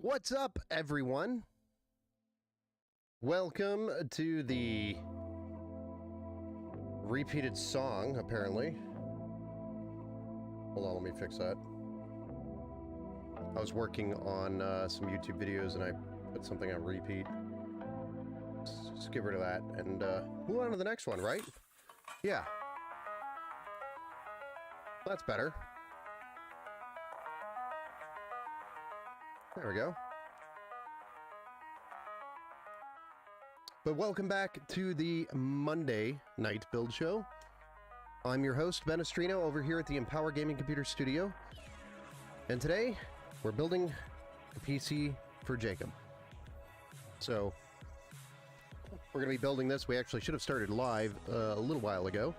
What's up, everyone? Welcome to the repeated song, apparently. Hold on, let me fix that. I was working on some YouTube videos and I put something on repeat. Just get rid of that and move on to the next one, right? Yeah. That's better. There we go. But welcome back to the Monday Night Build Show. I'm your host, Ben Estrino, over here at the Empower Gaming Computer Studio. And today, we're building a PC for Jacob. So, we're going to be building this. We actually should have started live a little while ago.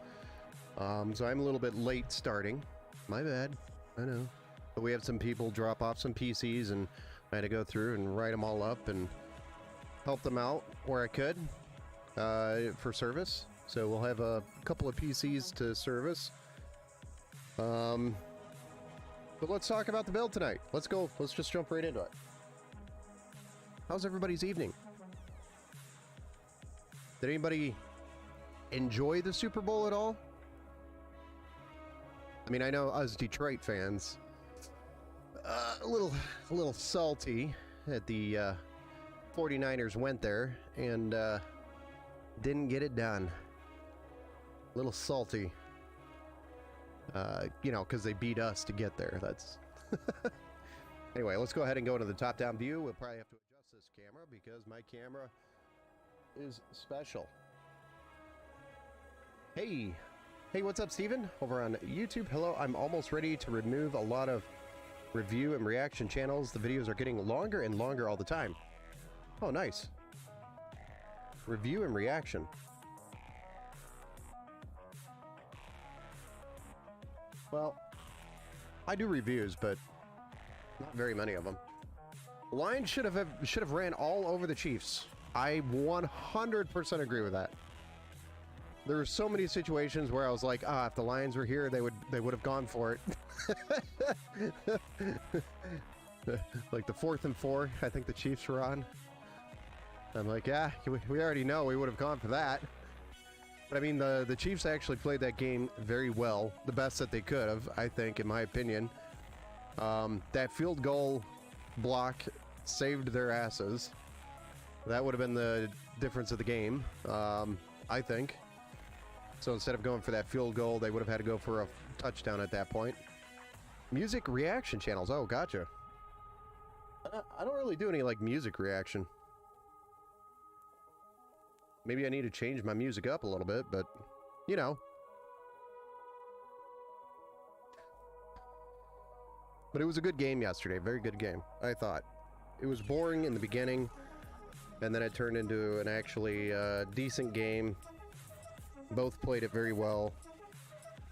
So I'm a little bit late starting. My bad. I know. But we have some people drop off some PCs, and I had to go through and write them all up and help them out where I could for service. So we'll have a couple of PCs to service. But let's talk about the build tonight. Let's go. Let's just jump right into it. How's everybody's evening? Did anybody enjoy the Super Bowl at all? I mean, I know us Detroit fans, a little salty that the 49ers went there and didn't get it done. A little salty, you know, because they beat us to get there. That's anyway. Let's go ahead and go into the top-down view. We'll probably have to adjust this camera because my camera is special. Hey, what's up, Steven? Over on YouTube. Hello, I'm almost ready to remove a lot of review and reaction channels. The videos are getting longer and longer all the time. Oh, nice. Review and reaction. Well, I do reviews, but not very many of them. Lions should have ran all over the Chiefs. I 100% agree with that. There were so many situations where I was like, if the Lions were here, they would have gone for it. Like the 4th and 4, I think the Chiefs were on. I'm like, yeah, we already know we would have gone for that. But I mean, the Chiefs actually played that game very well, the best that they could have, I think, in my opinion. That field goal block saved their asses. That would have been the difference of the game, I think. So instead of going for that field goal, they would have had to go for a touchdown at that point. Music reaction channels. Oh, gotcha. I don't really do any, like, music reaction. Maybe I need to change my music up a little bit, but, you know. But it was a good game yesterday. Very good game, I thought. It was boring in the beginning, and then it turned into an actually decent game. Both played it very well.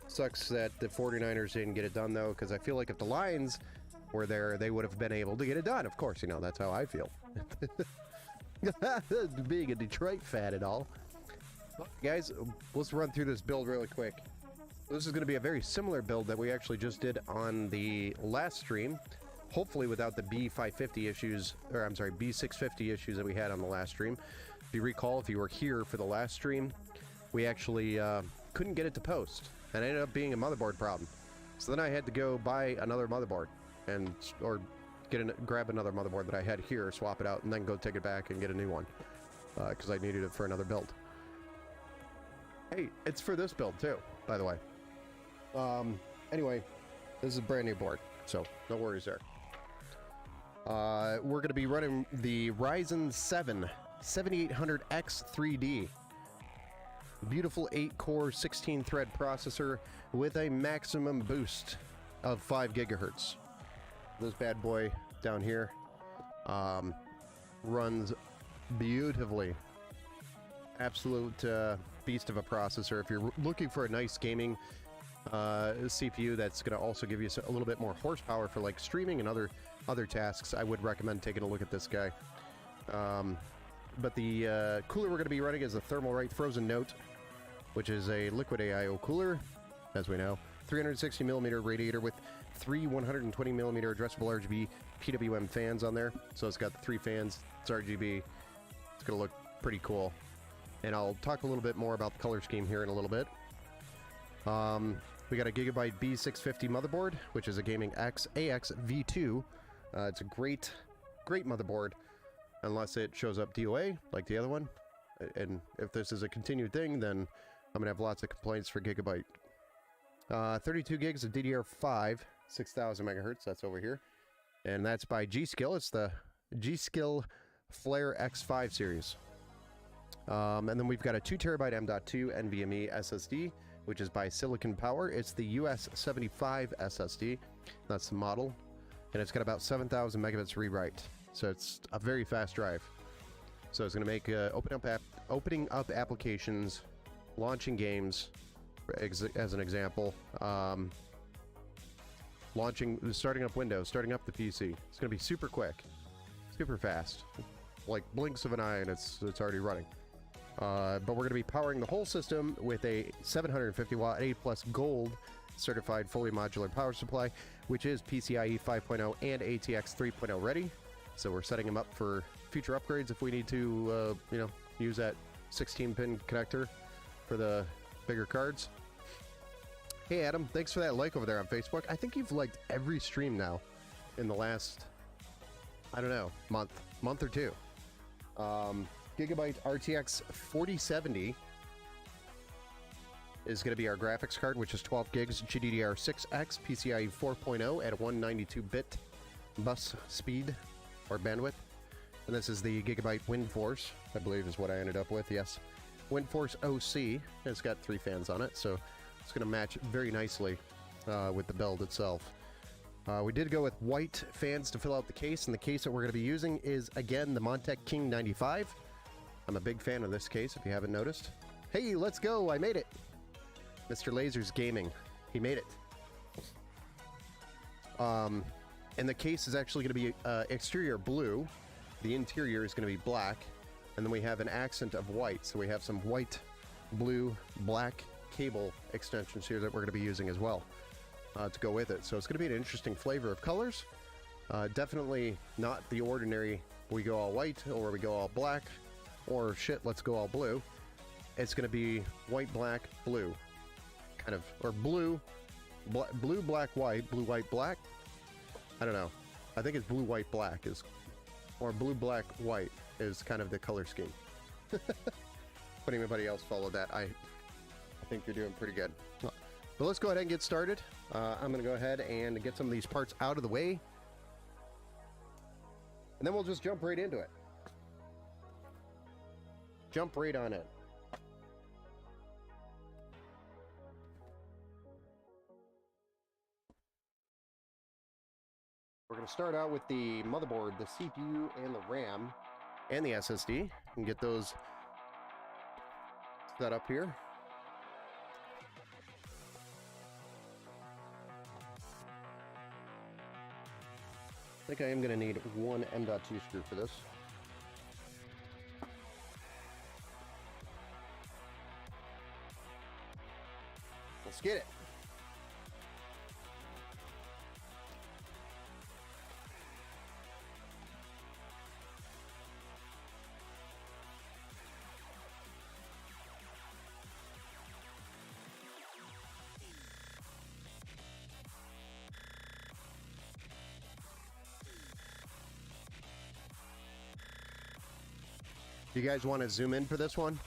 Sucks that the 49ers didn't get it done, though, because I feel like if the Lions were there, they would have been able to get it done. Of course, you know, that's how I feel. Being a Detroit fan and all. Well, guys, let's run through this build really quick. This is going to be a very similar build that we actually just did on the last stream. Hopefully without the B550 issues, or I'm sorry, B650 issues that we had on the last stream. If you recall, if you were here for the last stream, we actually couldn't get it to post, and it ended up being a motherboard problem. So then I had to go buy another motherboard, or grab another motherboard that I had here, swap it out, and then go take it back and get a new one, because I needed it for another build. Hey, it's for this build too, by the way. Anyway, this is a brand new board, so no worries there. We're going to be running the Ryzen 7 7800X 3D. Beautiful 8-core, 16-thread processor with a maximum boost of 5 gigahertz. This bad boy down here runs beautifully. Absolute beast of a processor. If you're looking for a nice gaming CPU that's going to also give you a little bit more horsepower for like streaming and other tasks, I would recommend taking a look at this guy. But the cooler we're going to be running is a Thermalright Frozen Note, which is a liquid AIO cooler, as we know. 360mm radiator with 3 120 millimeter addressable RGB PWM fans on there. So it's got the 3 fans. It's RGB. It's going to look pretty cool. And I'll talk a little bit more about the color scheme here in a little bit. We got a Gigabyte B650 motherboard, which is a Gaming X AX V2. It's a great motherboard, unless it shows up DOA like the other one. And if this is a continued thing, then I'm gonna have lots of complaints for Gigabyte. 32 gigs of DDR5, 6000 megahertz. That's over here, and that's by G.Skill. It's the G.Skill Flare X5 series. And then we've got a 2 terabyte M.2 NVMe SSD, which is by Silicon Power. It's the US75 SSD. That's the model. And it's got about 7,000 megabits read-write. So it's a very fast drive. So it's going to make opening up applications, launching games, as an example, starting up Windows, starting up the PC. It's going to be super quick, super fast. Like blinks of an eye and it's already running. But we're going to be powering the whole system with a 750 watt A+ Gold certified fully modular power supply, which is PCIe 5.0 and ATX 3.0 ready. So we're setting them up for future upgrades if we need to, use that 16-pin connector for the bigger cards. Hey Adam, thanks for that like over there on Facebook. I think you've liked every stream now in the last, I don't know, month or two. Gigabyte RTX 4070 is going to be our graphics card, which is 12 gigs, GDDR6X, PCIe 4.0 at a 192-bit bus speed or bandwidth. And this is the Gigabyte WindForce, I believe is what I ended up with, yes. WindForce OC, it's got 3 fans on it, so it's going to match very nicely with the build itself. We did go with white fans to fill out the case, and the case that we're going to be using is, again, the Montech King 95. I'm a big fan of this case, if you haven't noticed. Hey, let's go! I made it! Mr. Lasers Gaming. He made it. And the case is actually going to be exterior blue. The interior is going to be black. And then we have an accent of white. So we have some white, blue, black cable extensions here that we're going to be using as well to go with it. So it's going to be an interesting flavor of colors. Definitely not the ordinary, we go all white, or we go all black, or shit, let's go all blue. It's going to be white, black, blue. Kind of, or blue, black, white, blue, white, black. I don't know. I think it's blue, white, black is, or blue, black, white is kind of the color scheme. If anybody else followed that, I think you're doing pretty good. But let's go ahead and get started. I'm going to go ahead and get some of these parts out of the way, and then we'll just jump right into it. Jump right on it. We're going to start out with the motherboard, the CPU, and the RAM, and the SSD, and get those set up here. I think I am going to need one M.2 screw for this. Let's get it. You guys want to zoom in for this one?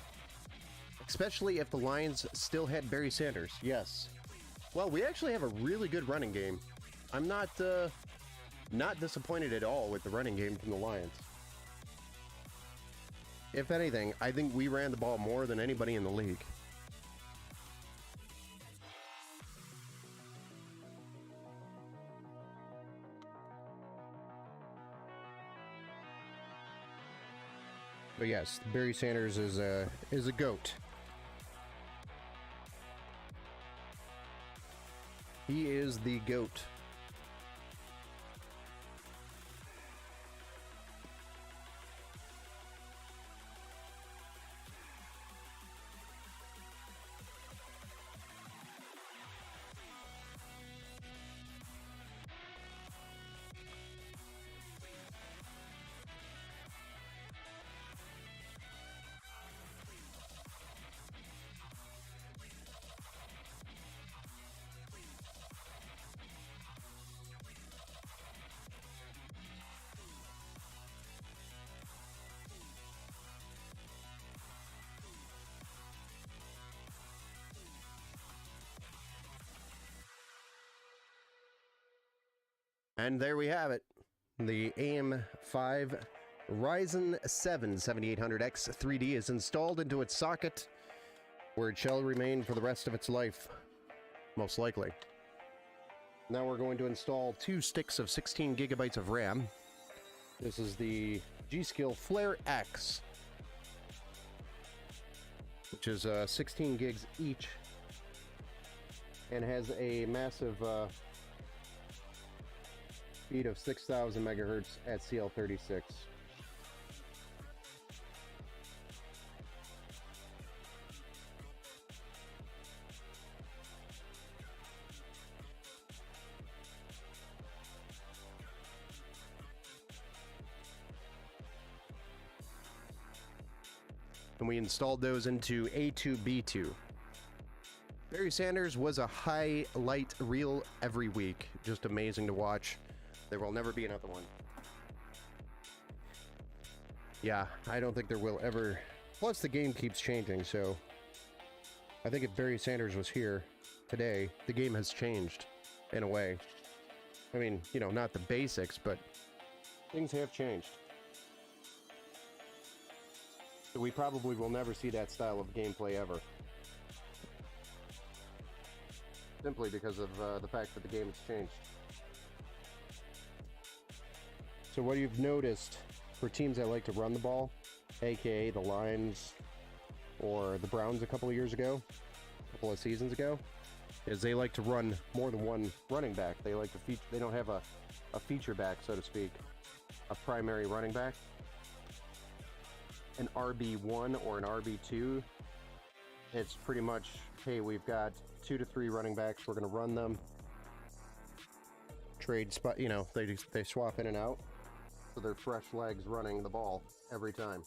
Especially if the Lions still had Barry Sanders. Yes. Well, we actually have a really good running game. I'm not disappointed at all with the running game from the Lions. If anything, I think we ran the ball more than anybody in the league. But yes, Barry Sanders is a GOAT. He is the GOAT. And there we have it. The AM5 Ryzen 7 7800X 3D is installed into its socket, where it shall remain for the rest of its life, most likely. Now we're going to install 2 sticks of 16 gigabytes of RAM. This is the G.Skill Flare X, which is 16 gigs each, and has a massive speed of 6,000 megahertz at CL36. And we installed those into A2B2. Barry Sanders was a highlight reel every week. Just amazing to watch. There will never be another one. Yeah, I don't think there will ever. Plus, the game keeps changing, so I think if Barry Sanders was here today, the game has changed in a way. I mean, you know, not the basics, but things have changed. So we probably will never see that style of gameplay ever. Simply because of the fact that the game has changed. So what you've noticed for teams that like to run the ball, aka the Lions or the Browns a couple of years ago, a couple of seasons ago, is they like to run more than one running back. They like to feature, they don't have a feature back, so to speak, a primary running back. An RB1 or an RB2, it's pretty much, hey, we've got 2 to 3 running backs, we're going to run them, trade spot, you know, they swap in and out, so they're fresh legs running the ball every time,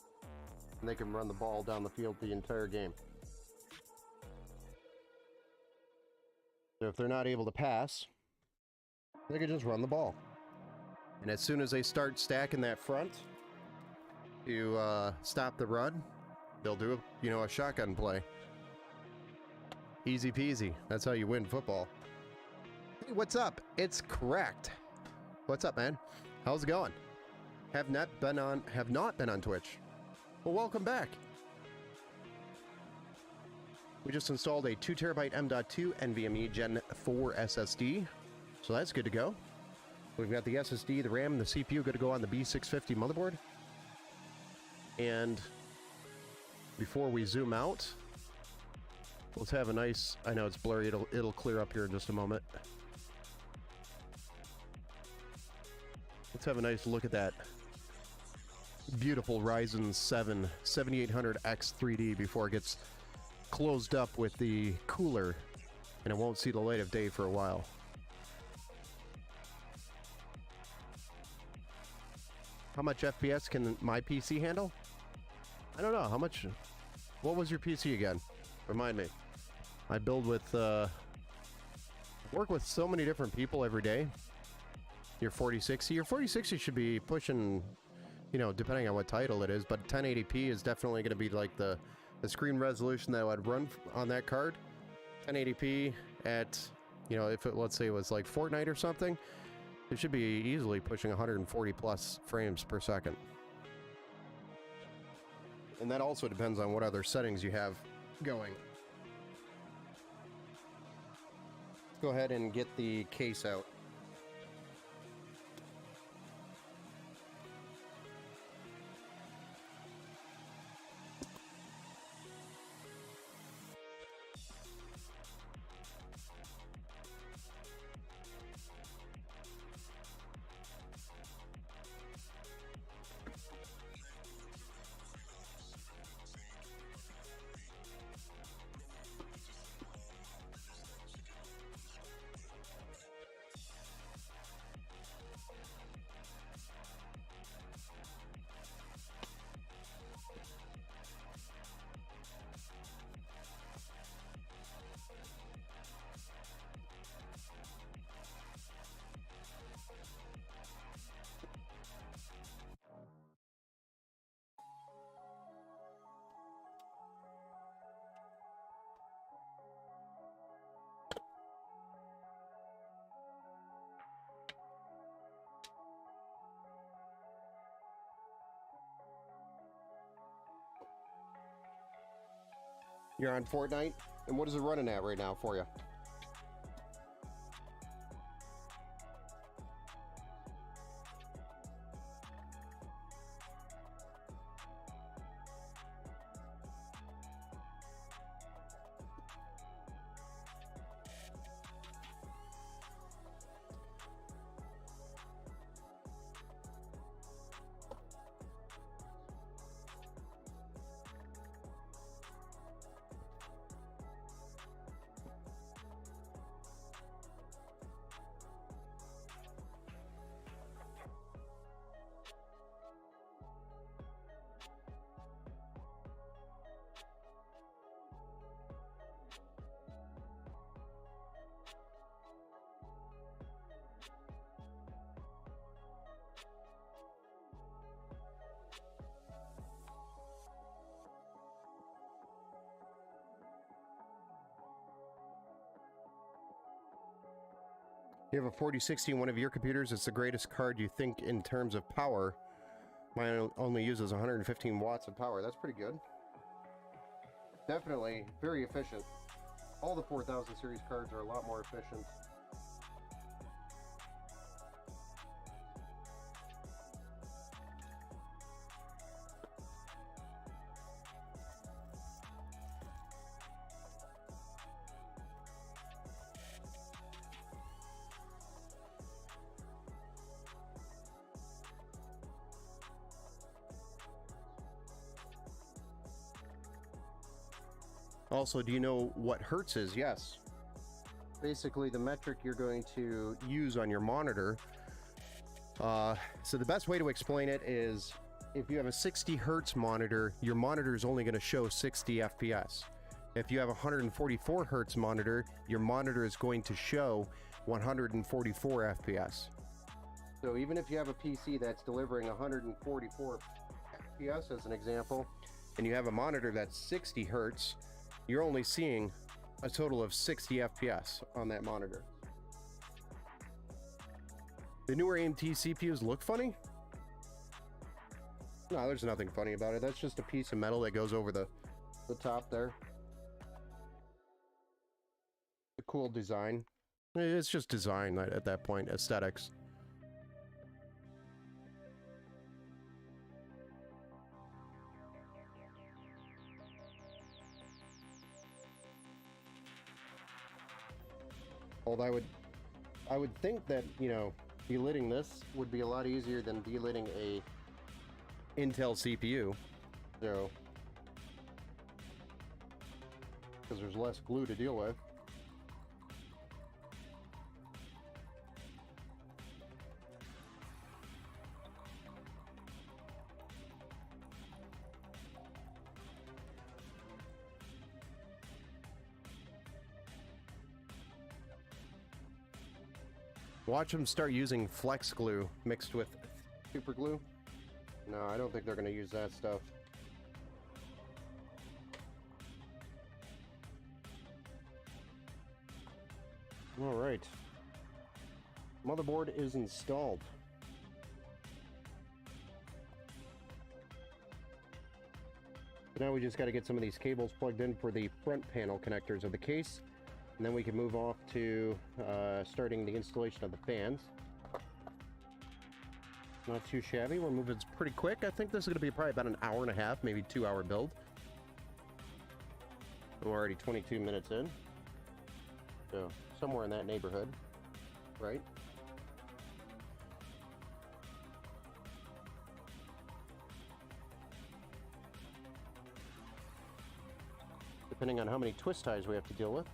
and they can run the ball down the field the entire game. So if they're not able to pass, they can just run the ball, and as soon as they start stacking that front to stop the run, they'll do a shotgun play. Easy peasy. That's how you win football. Hey, what's up? It's Cracked. What's up, man? How's it going? Have not been on Twitch. Well, welcome back. We just installed a 2 terabyte M.2 NVMe Gen 4 SSD, so that's good to go. We've got the SSD, the RAM, and the CPU good to go on the B650 motherboard. And before we zoom out, let's have a nice, I know it's blurry, it'll clear up here in just a moment. Let's have a nice look at that beautiful Ryzen 7 7800X 3D before it gets closed up with the cooler and it won't see the light of day for a while. How much FPS can my PC handle? I don't know. How much? What was your PC again? Remind me. I build with, work with so many different people every day. Your 4060. Your 4060 should be pushing, you know, depending on what title it is, but 1080p is definitely going to be like the screen resolution that I'd run on that card. 1080p at, you know, if it, let's say it was like Fortnite or something, it should be easily pushing 140 plus frames per second. And that also depends on what other settings you have going. Let's go ahead and get the case out. You're on Fortnite? And what is it running at right now for you? You have a 4060 in one of your computers. It's the greatest card you think in terms of power. Mine only uses 115 watts of power. That's pretty good. Definitely very efficient. All the 4000 series cards are a lot more efficient. Also, do you know what hertz is? Yes. Basically, the metric you're going to use on your monitor. So the best way to explain it is if you have a 60 hertz monitor, your monitor is only going to show 60 FPS. If you have a 144 hertz monitor, your monitor is going to show 144 FPS. So even if you have a PC that's delivering 144 FPS as an example, and you have a monitor that's 60 hertz, you're only seeing a total of 60 FPS on that monitor. The newer AMD CPUs look funny? No, there's nothing funny about it. That's just a piece of metal that goes over the top there. A cool design. It's just design at that point, aesthetics. Although I would think that, you know, delidding this would be a lot easier than delidding a Intel CPU. So, because there's less glue to deal with. Watch them start using flex glue mixed with super glue. No, I don't think they're going to use that stuff. All right. Motherboard is installed. So now we just got to get some of these cables plugged in for the front panel connectors of the case. And then we can move off to starting the installation of the fans. Not too shabby. We're moving pretty quick. I think this is going to be probably about an hour and a half, maybe 2-hour build. We're already 22 minutes in. So somewhere in that neighborhood, right? Depending on how many twist ties we have to deal with.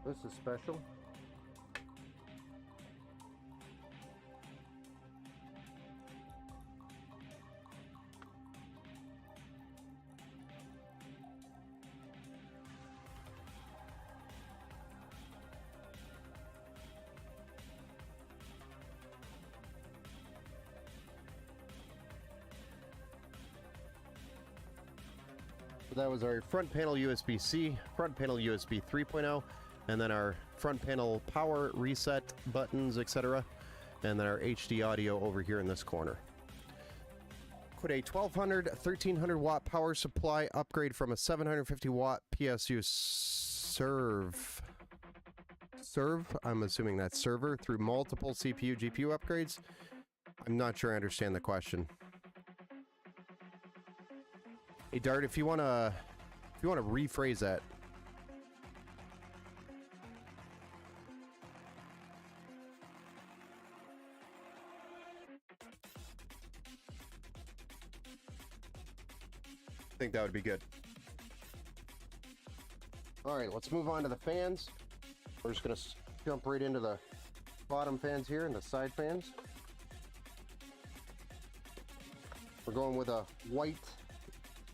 This is special. So that was our front panel USB-C, front panel USB 3.0, and then our front panel power reset buttons, etc. And then our HD audio over here in this corner. Put a 1200, 1300 watt power supply upgrade from a 750 watt PSU serve, I'm assuming that's server, through multiple CPU, GPU upgrades. I'm not sure I understand the question. Hey Dart, if you wanna rephrase that. I think that would be good. All right, let's move on to the fans. We're just gonna jump right into the bottom fans here and the side fans. We're going with a white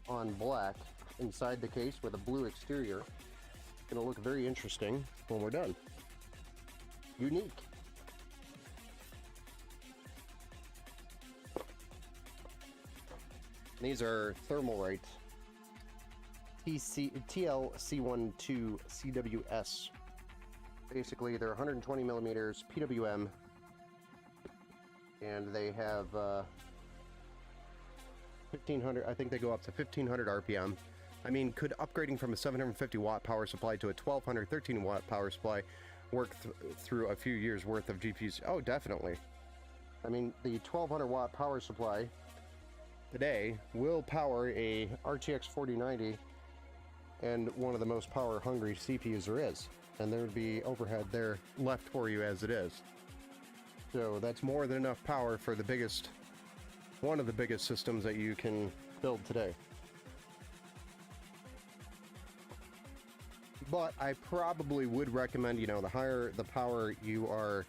on black inside the case with a blue exterior. It's gonna look very interesting when we're done. Unique. These are Thermalright TLC12 CWS. Basically, they're 120 millimeters PWM, and they have 1500. I think they go up to 1500 RPM. I mean, could upgrading from a 750 watt power supply to a 1200 13 watt power supply work through a few years worth of GPUs? Oh, definitely. I mean, the 1200 watt power supply today will power a RTX 4090 and one of the most power hungry CPUs there is, and there would be overhead there left for you as it is. So that's more than enough power for the biggest, one of the biggest systems that you can build today. But I probably would recommend, you know, the higher the power you are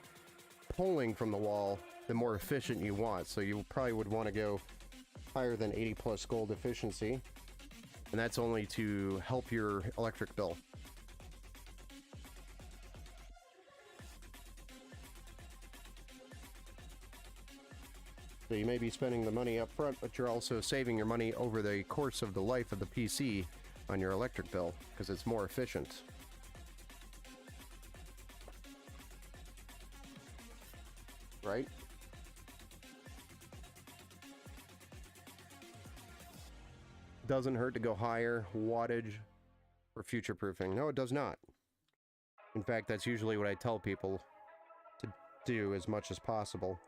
pulling from the wall, the more efficient you want. So you probably would want to go higher than 80 plus gold efficiency, and that's only to help your electric bill. So you may be spending the money up front, but you're also saving your money over the course of the life of the PC on your electric bill, because it's more efficient. Right? Doesn't hurt to go higher wattage for future proofing. No, it does not. In fact, that's usually what I tell people to do as much as possible.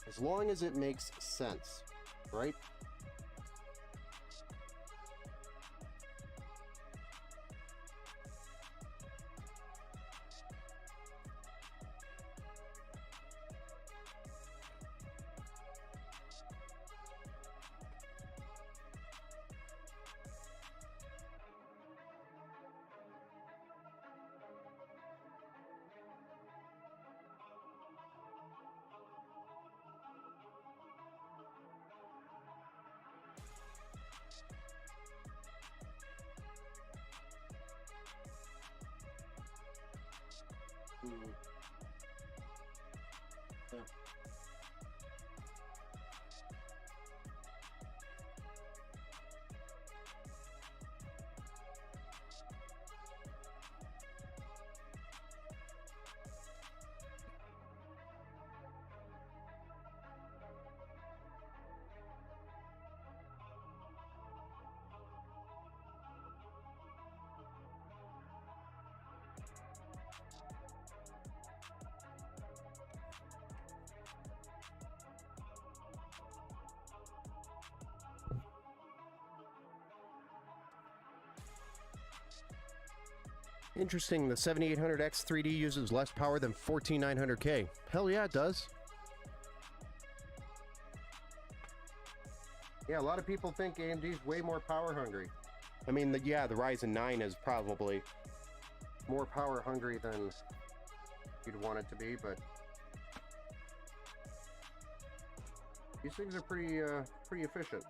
As long as it makes sense, right? Yeah. Interesting, the 7800X 3D uses less power than 14900K. Hell yeah, it does. Yeah, a lot of people think AMD's way more power hungry. I mean, yeah, the Ryzen 9 is probably more power hungry than you'd want it to be, but these things are pretty efficient.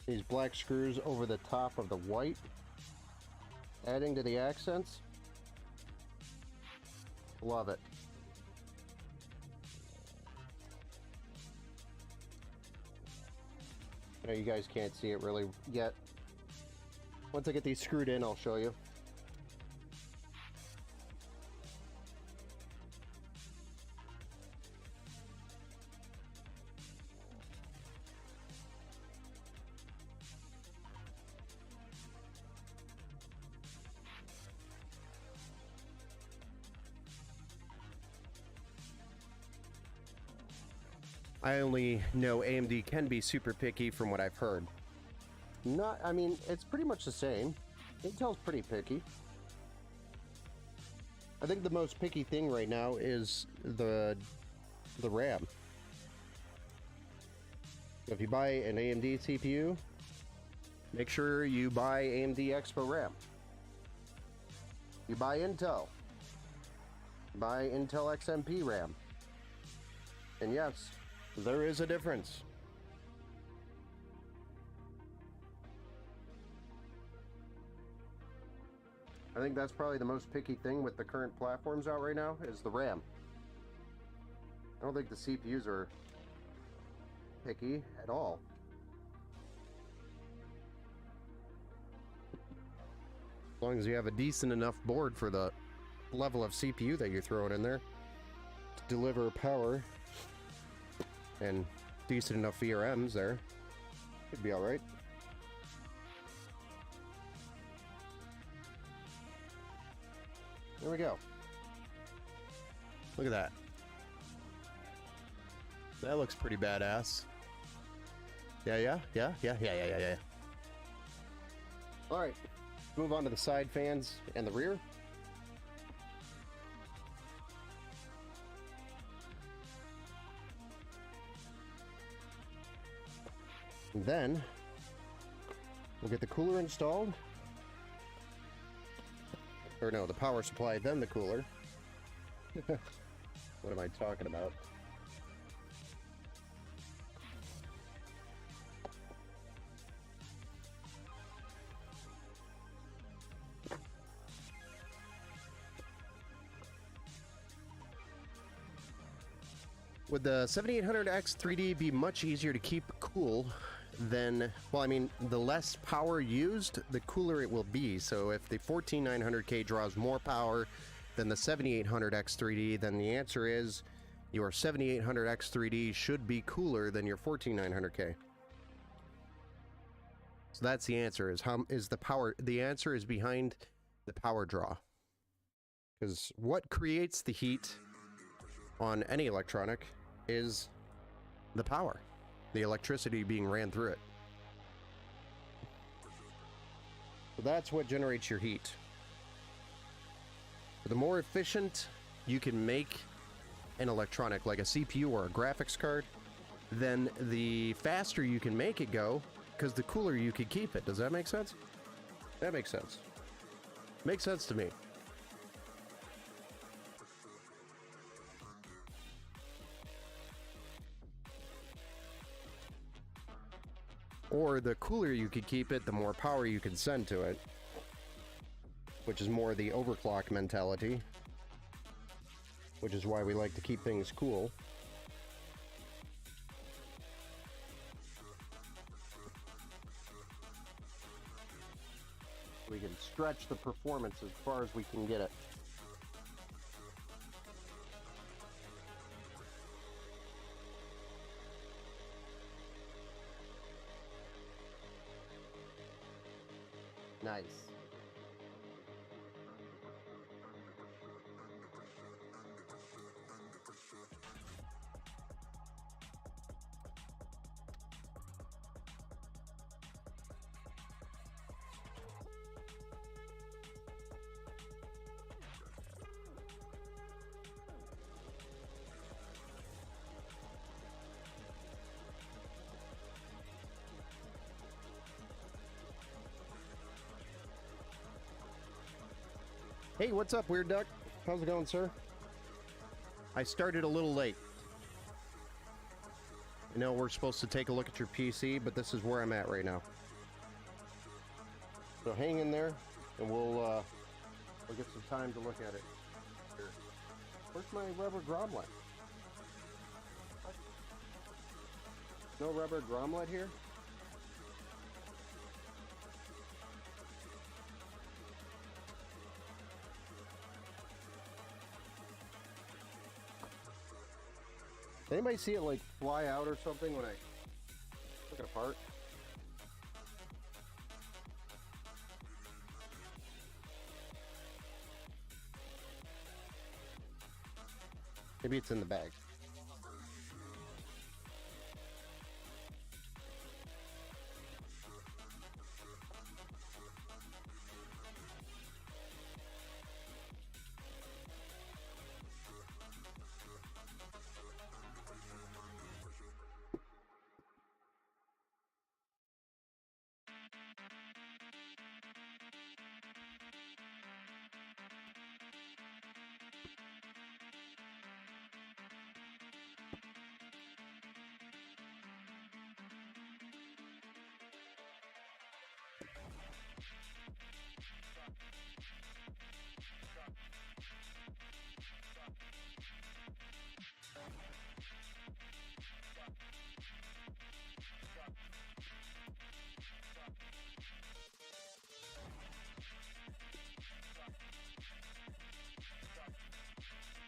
These black screws over the top of the white, adding to the accents. Love it. I know you guys can't see it really yet. Once I get these screwed in, I'll show you. I only know AMD can be super picky from what I've heard. I mean, it's pretty much the same. Intel's pretty picky. I think the most picky thing right now is the RAM. If you buy an AMD CPU, make sure you buy AMD Expo RAM. You buy Intel, buy Intel XMP RAM. And yes, there is a difference. I think that's probably the most picky thing with the current platforms out right now is the RAM. I don't think the CPUs are picky at all. As long as you have a decent enough board for the level of CPU that you're throwing in there to deliver power and decent enough VRMs there, it'd be all right. There we go. Look at that. That looks pretty badass. Yeah. All right, move on to the side fans and the rear. And then we'll get the cooler installed. Or no, the power supply, then the cooler. What am I talking about? Would the 7800X 3D be much easier to keep cool than, well, I mean, the less power used, the cooler it will be. So if the 14900K draws more power than the 7800X 3D, then the answer is your 7800X 3D should be cooler than your 14900K. So that's the answer, is how is the power, the answer is behind the power draw. Because what creates the heat on any electronic is the power, the electricity being ran through it. So that's what generates your heat. The more efficient you can make an electronic, like a CPU or a graphics card, then the faster you can make it go, because the cooler you can keep it. Does that make sense? That makes sense. Makes sense to me. Or the cooler you could keep it, the more power you can send to it. which is more the overclock mentality, which is why we like to keep things cool. We can stretch the performance as far as we can get it. Nice. Hey, what's up, Weird Duck? How's it going, sir? I started a little late. I know we're supposed to take a look at your PC, but this is where I'm at right now. So hang in there, and we'll get some time to look at it. Here. Where's my rubber grommet? No rubber grommet here? Anybody see it like fly out or something when I took it apart? Maybe it's in the bag.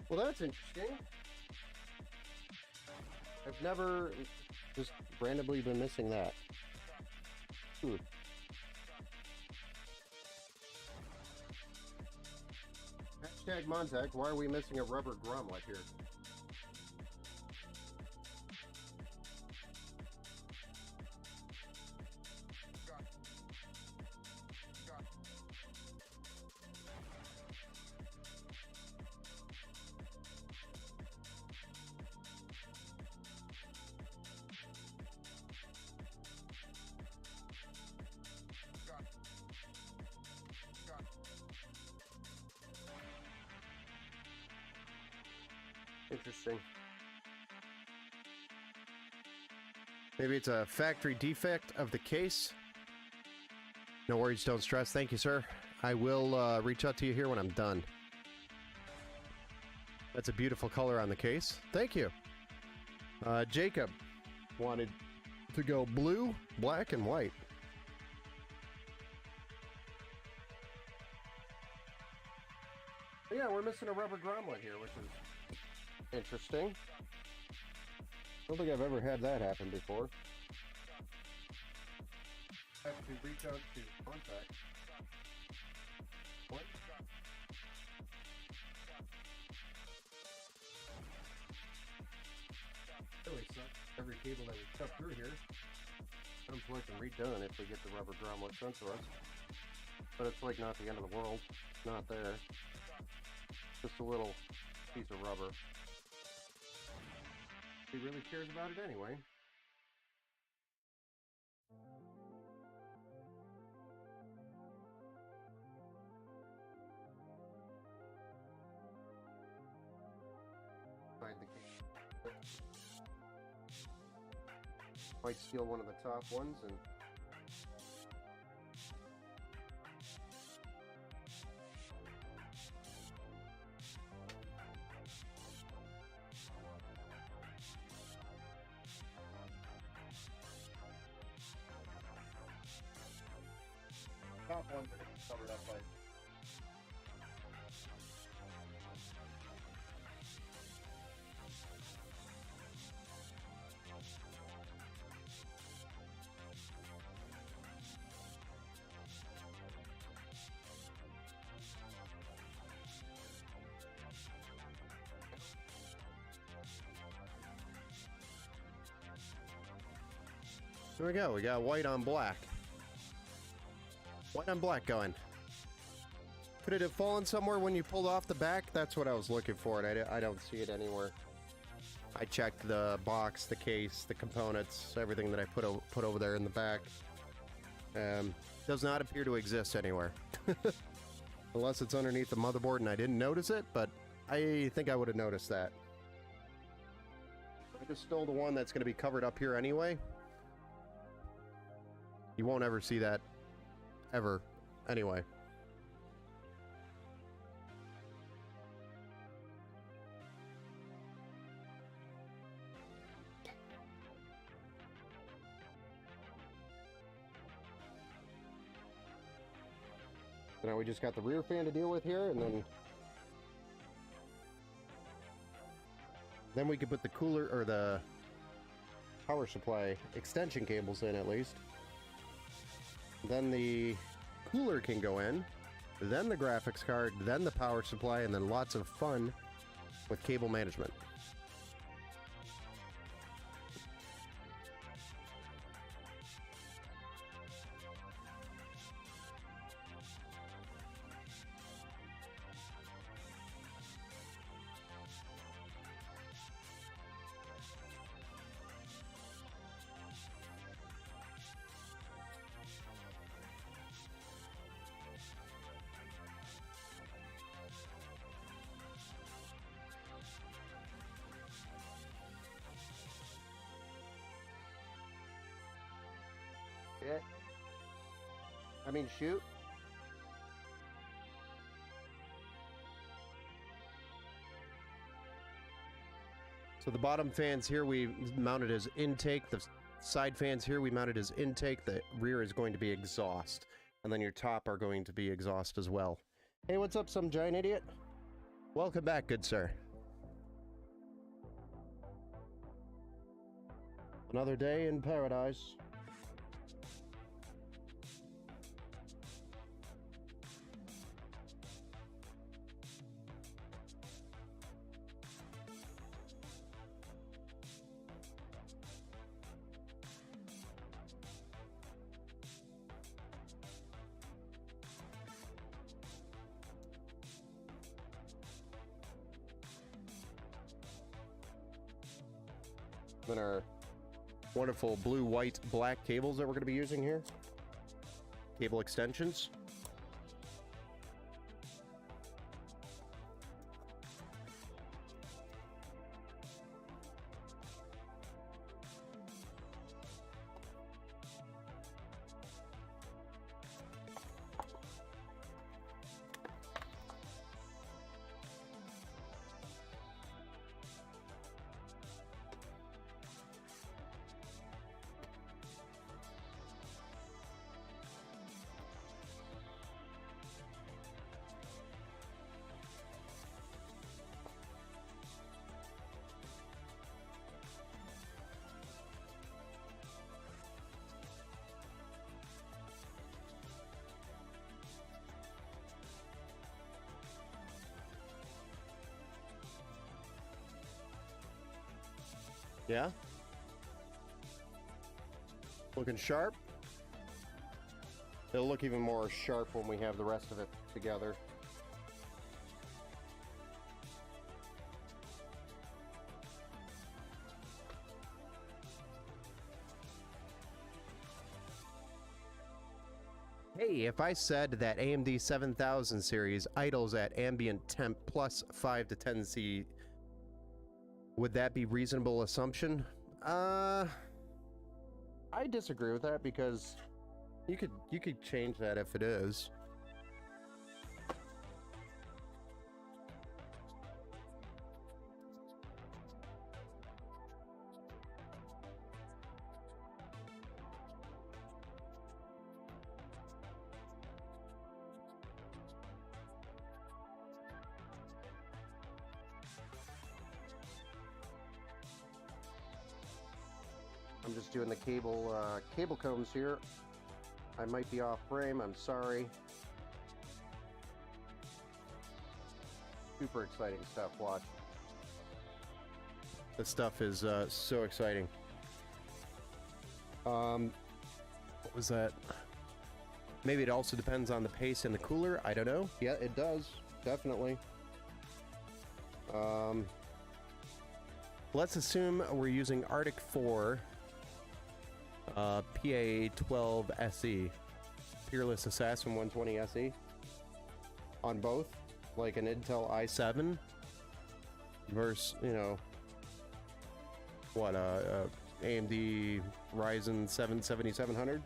Well, that's interesting. I've never just randomly been missing that. Hashtag Montag, why are we missing a rubber grommet here? Interesting. Maybe it's a factory defect of the case. No worries, don't stress. Thank you, sir. I will reach out to you here when I'm done. That's a beautiful color on the case. Thank you. Jacob wanted to go blue, black, and white. But yeah, we're missing a rubber grommet here, which is interesting. I don't think I've ever had that happen before. I have to reach out to contact. What? Really sucks. Every cable that we cut through here comes like redone if we get the rubber grommet sent to us. But it's like not the end of the world. It's not there. Just a little piece of rubber. He really cares about it anyway. Find the case. Might steal one of the top ones and ones that are covered up by. There we go. We got white on black. White on black going. Could it have fallen somewhere when you pulled off the back? That's what I was looking for, and I don't see it anywhere. I checked the box, the case, the components, everything that I put over there in the back. Does not appear to exist anywhere. Unless it's underneath the motherboard and I didn't notice it, but I think I would have noticed that. I just stole the one that's going to be covered up here anyway. You won't ever see that. Ever. Anyway. So now we just got the rear fan to deal with here, and then we could put the cooler, or the power supply extension cables in at least. Then the cooler can go in, then the graphics card, then the power supply, and then lots of fun with cable management. Yeah. I mean, shoot. So the bottom fans here we mounted as intake. The side fans here we mounted as intake. The rear is going to be exhaust. And then your top are going to be exhaust as well. Hey, what's up, some giant idiot? Welcome back, good sir. Another day in paradise. Then our wonderful blue, white, black cables that we're going to be using here. Cable extensions. Yeah? Looking sharp? It'll look even more sharp when we have the rest of it together. Hey, if I said that AMD 7000 series idles at ambient temp plus 5 to 10 C, would that be reasonable assumption? I disagree with that because you could change that if it is. I'm just doing the cable combs here. I might be off frame, I'm sorry. Super exciting stuff, watch. This stuff is so exciting. What was that? Maybe it also depends on the pace in the cooler, I don't know. Yeah, it does, definitely. Let's assume we're using Arctic 4 PA12 SE, Peerless Assassin 120 SE on both, like an Intel i7 versus, you know, what, AMD Ryzen 7 7700.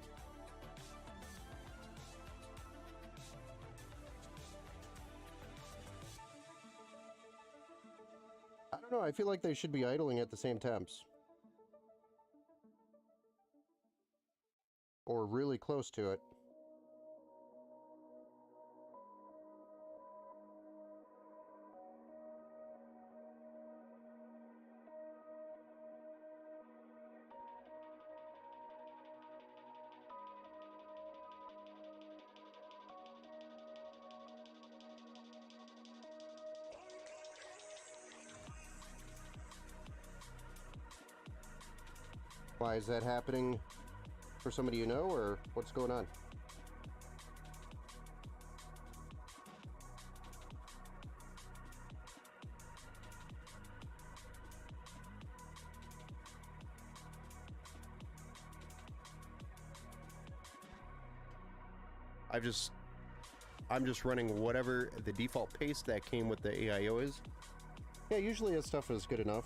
I don't know, I feel like they should be idling at the same temps. Or really close to it. Why is that happening for somebody you know, or what's going on? I'm just running whatever the default pace that came with the AIO is. Yeah, usually that stuff is good enough.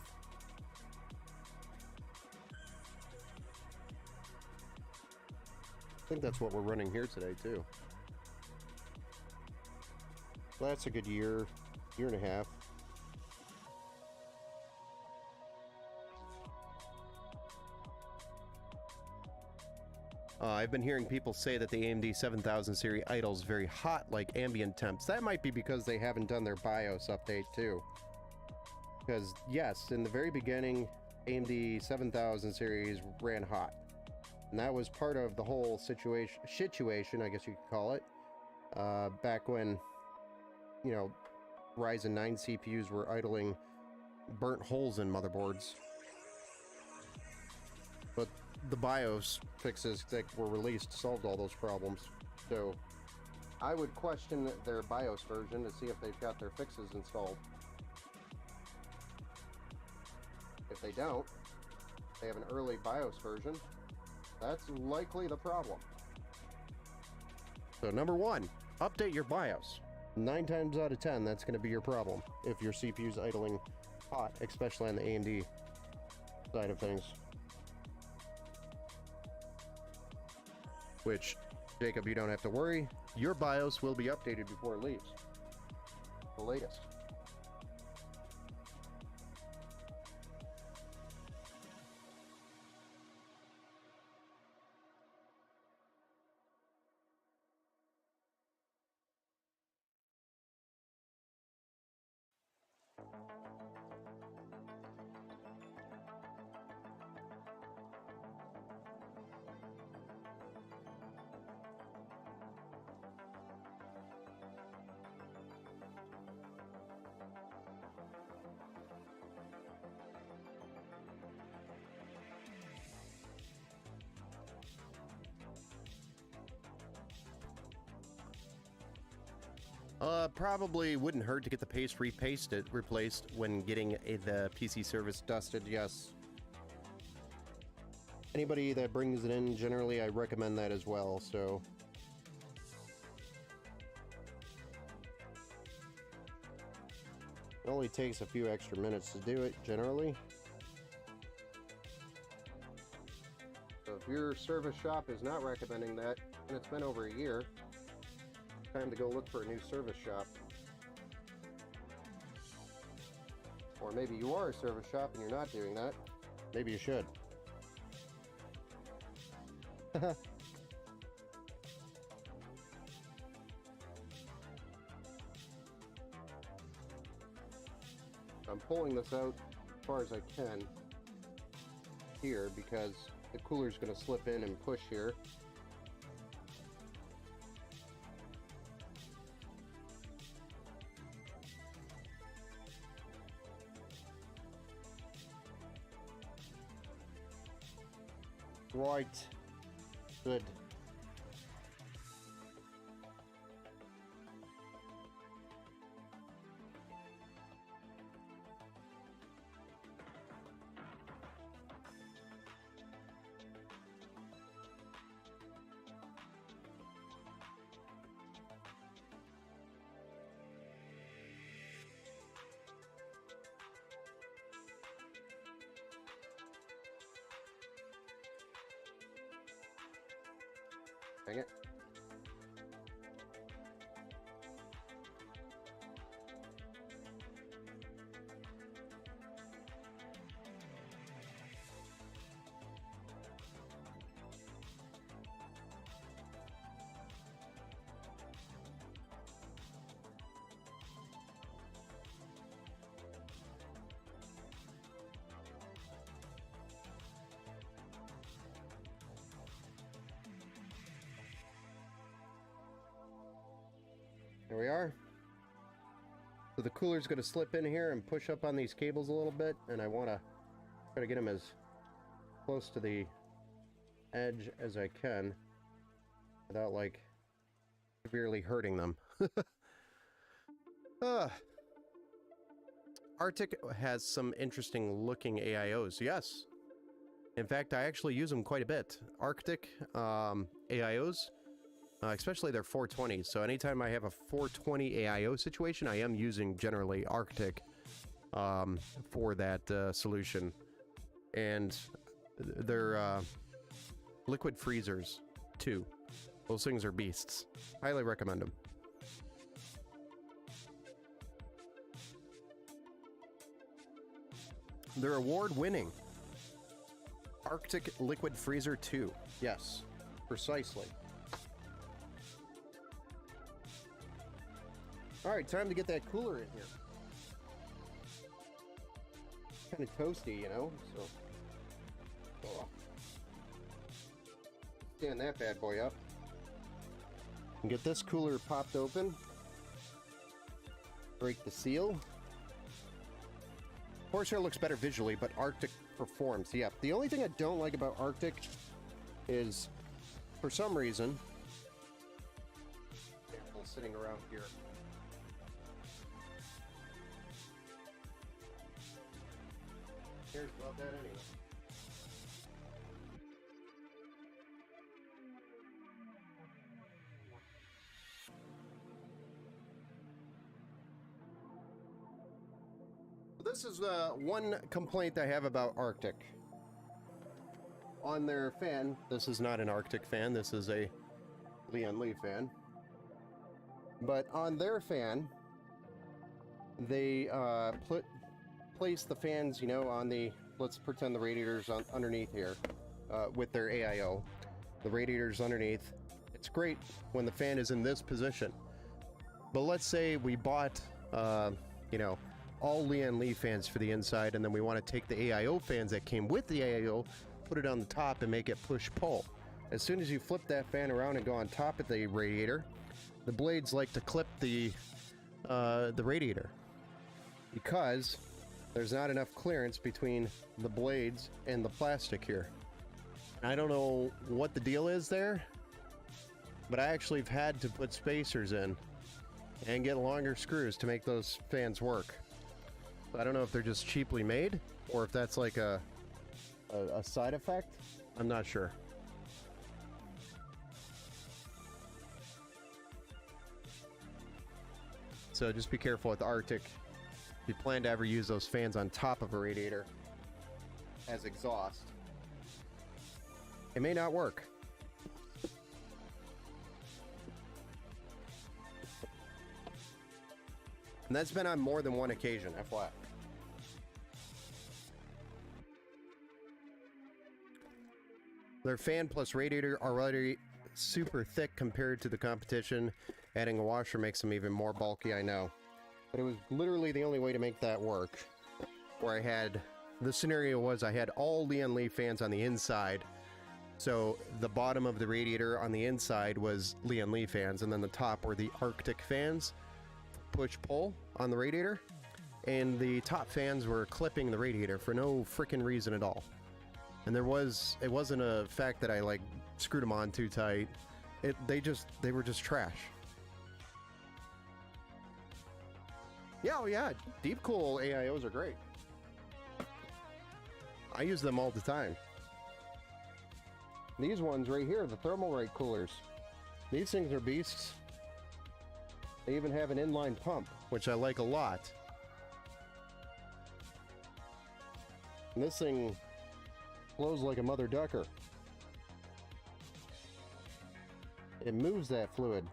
I think that's what we're running here today too. Well, that's a good year and a half. I've been hearing people say that the AMD 7000 series idles very hot, like ambient temps. That might be because they haven't done their BIOS update too. Because yes, in the very beginning, AMD 7000 series ran hot. And that was part of the whole situation, I guess you could call it, back when, you know, Ryzen 9 CPUs were idling burnt holes in motherboards. But the BIOS fixes that were released solved all those problems. So I would question their BIOS version to see if they've got their fixes installed. If they don't, they have an early BIOS version, that's likely the problem. So number one, update your BIOS. 9 times out of 10, that's going to be your problem if your CPU's idling hot, especially on the AMD side of things. Which, Jacob, you don't have to worry. Your BIOS will be updated before it leaves. The latest. Probably wouldn't hurt to get the paste replaced when getting the PC service dusted, yes. Anybody that brings it in, generally, I recommend that as well, so. It only takes a few extra minutes to do it, generally. So if your service shop is not recommending that, and it's been over a year, time to go look for a new service shop. Or maybe you are a service shop and you're not doing that. Maybe you should. I'm pulling this out as far as I can here because the cooler's going to slip in and push here. Right. Good. Dang it. There we are. So the cooler's going to slip in here and push up on these cables a little bit, and I want to try to get them as close to the edge as I can without, like, severely hurting them. Arctic has some interesting looking AIOs, yes. In fact, I actually use them quite a bit. Arctic AIOs. Especially their 420s. So anytime I have a 420 AIO situation, I am using generally Arctic for that solution. And they're liquid freezers too. Those things are beasts. Highly recommend them. They're award-winning. Arctic Liquid Freezer 2. Yes, precisely. Alright, time to get that cooler in here. Kind of toasty, you know, so... Oh. Stand that bad boy up. And get this cooler popped open. Break the seal. Horsehair looks better visually, but Arctic performs. Yeah, the only thing I don't like about Arctic is, for some reason... Careful sitting around here. Cares about that anyway. This is one complaint I have about Arctic. On their fan, this is not an Arctic fan, this is a Lian Li fan. But on their fan, they place the fans, you know, on the, let's pretend the radiator's underneath here, with their AIO. The radiator's underneath. It's great when the fan is in this position. But let's say we bought, you know, all Lian Li fans for the inside, and then we want to take the AIO fans that came with the AIO, put it on the top, and make it push-pull. As soon as you flip that fan around and go on top of the radiator, the blades like to clip the radiator, because there's not enough clearance between the blades and the plastic here. I don't know what the deal is there, but I actually have had to put spacers in and get longer screws to make those fans work. I don't know if they're just cheaply made or if that's like a side effect. I'm not sure. So just be careful with the Arctic. If you plan to ever use those fans on top of a radiator as exhaust, it may not work. And that's been on more than one occasion, FYI. Their fan plus radiator are already super thick compared to the competition. Adding a washer makes them even more bulky, I know. But it was literally the only way to make that work. Where I had, the scenario was I had all Lian Li fans on the inside So the bottom of the radiator on the inside was Lian Li fans, and then the top were the Arctic fans, push-pull on the radiator. And the top fans were clipping the radiator for no freaking reason at all. And it wasn't a fact that I like screwed them on too tight. They were just trash. Yeah, oh yeah, deep cool AIOs are great. I use them all the time. These ones right here, the Thermalright coolers. These things are beasts. They even have an inline pump, which I like a lot. And this thing flows like a mother ducker. It moves that fluid.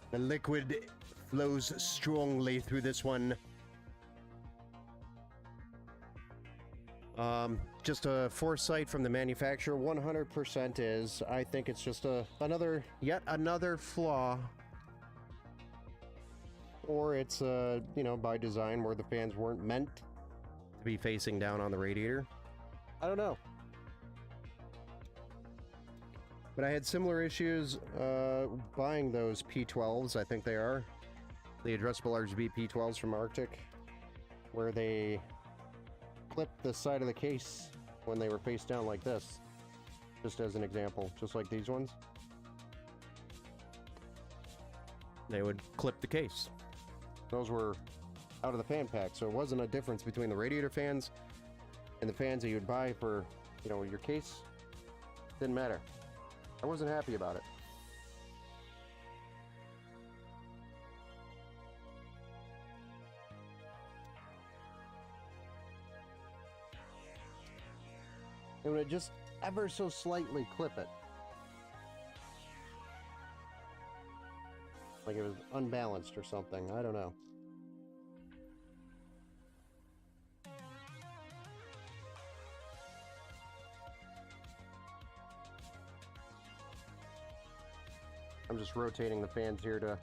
The liquid flows strongly through this one. Just a foresight from the manufacturer, 100% is. I think it's just yet another flaw. Or it's, you know, by design where the fans weren't meant to be facing down on the radiator. I don't know. But I had similar issues buying those P12s, I think they are. The addressable RGB P12s from Arctic, where they clipped the side of the case when they were face down like this. Just as an example, just like these ones. They would clip the case. Those were out of the fan pack, so it wasn't a difference between the radiator fans and the fans that you would buy for, you know, your case. Didn't matter. I wasn't happy about it. It would just ever so slightly clip it. Like it was unbalanced or something. I don't know. I'm just rotating the fans here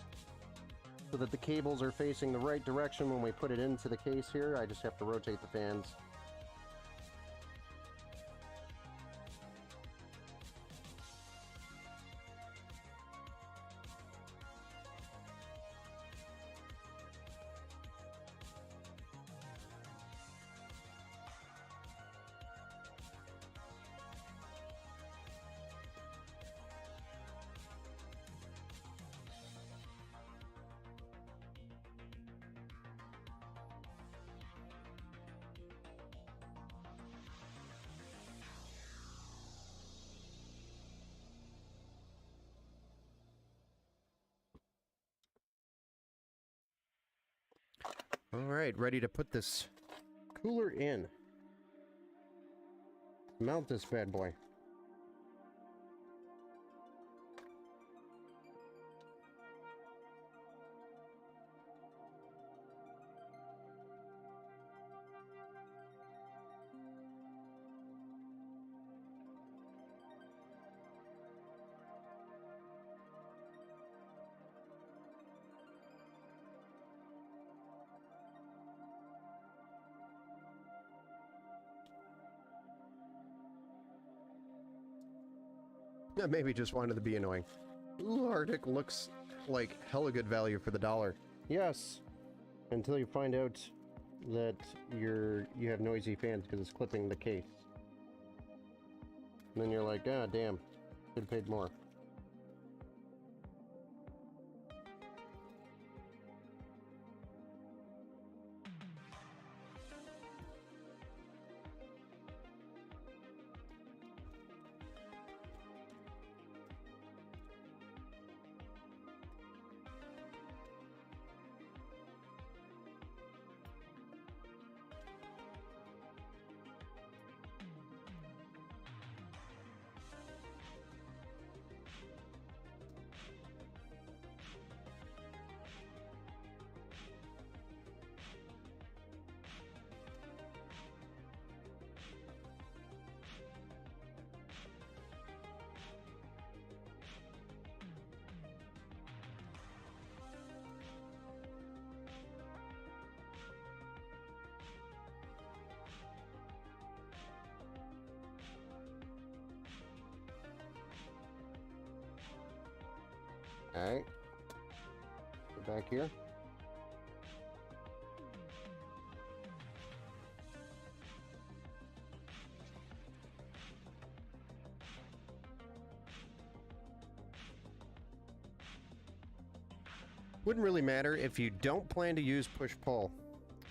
so that the cables are facing the right direction when we put it into the case here. I just have to rotate the fans. All right, ready to put this cooler in. Mount this bad boy. Maybe just wanted to be annoying. Ooh, Arctic looks like hella good value for the dollar. Yes, until you find out that you have noisy fans because it's clipping the case. And then you're like, ah, damn, could have paid more. Alright. Go back here. Wouldn't really matter if you don't plan to use push-pull.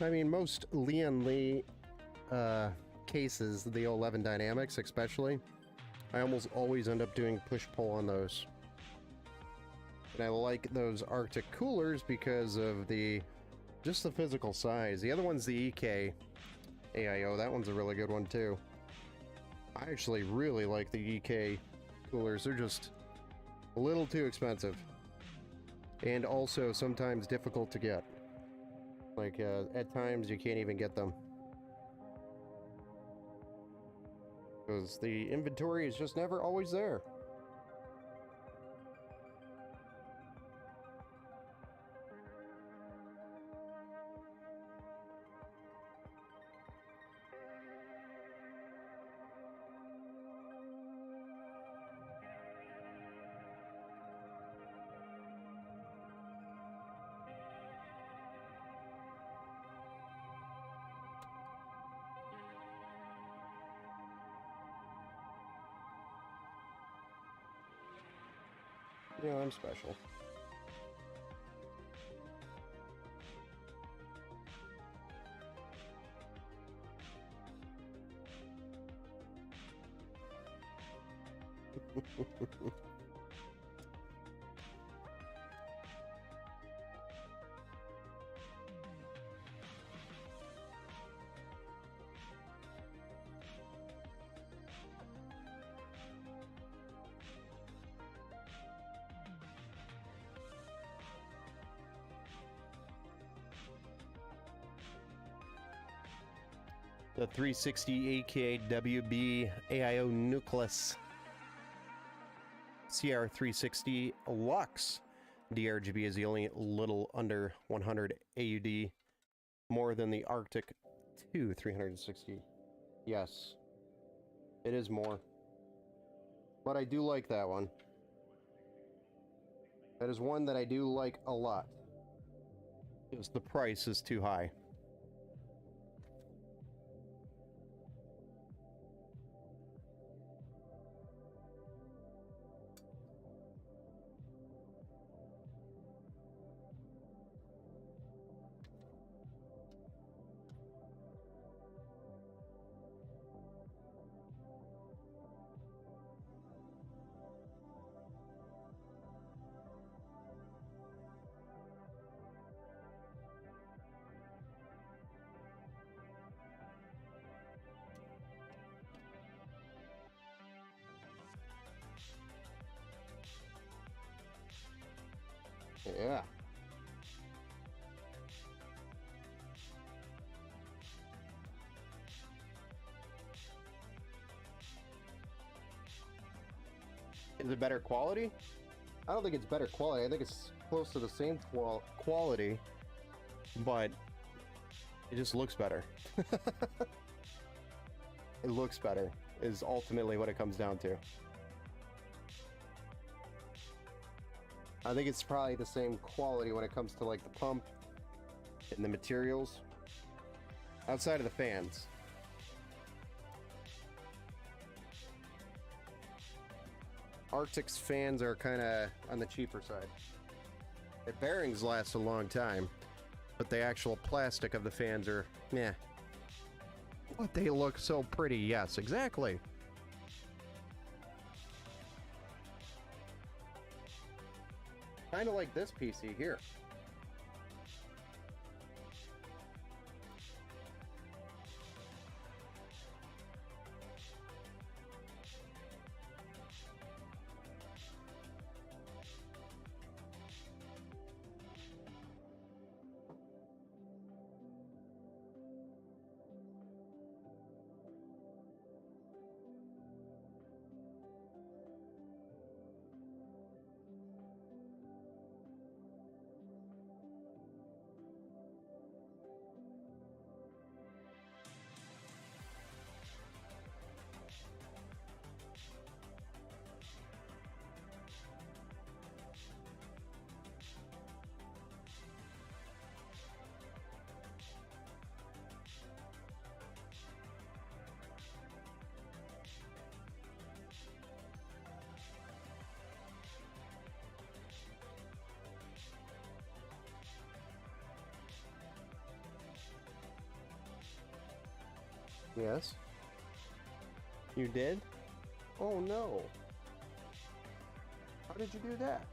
I mean, most Lian Li cases, the 11 Dynamics especially, I almost always end up doing push-pull on those. And I like those Arctic coolers because of just the physical size. The other one's the EK AIO. That one's a really good one too. I actually really like the EK coolers. They're just a little too expensive. And also sometimes difficult to get. Like, at times you can't even get them. Because the inventory is just never always there. Yeah, I'm special. The 360 AKA WB AIO Nucleus CR360 Lux DRGB is the only little under 100 AUD more than the Arctic 2 360. Yes, it is more. But I do like that one. That is one that I do like a lot. Because the price is too high. Yeah. Is it better quality? I don't think it's better quality. I think it's close to the same quality, but it just looks better. It looks better is ultimately what it comes down to. I think it's probably the same quality when it comes to like the pump and the materials outside of the fans. Arctic's fans are kind of on the cheaper side. The bearings last a long time, but the actual plastic of the fans are meh. But they look so pretty, yes, exactly. Kind of like this PC here. Yes? You did? Oh no. How did you do that?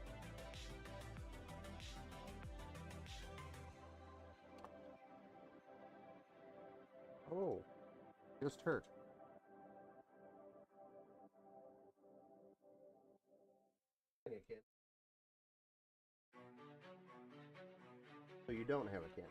Oh, just hurt. So you don't have a can.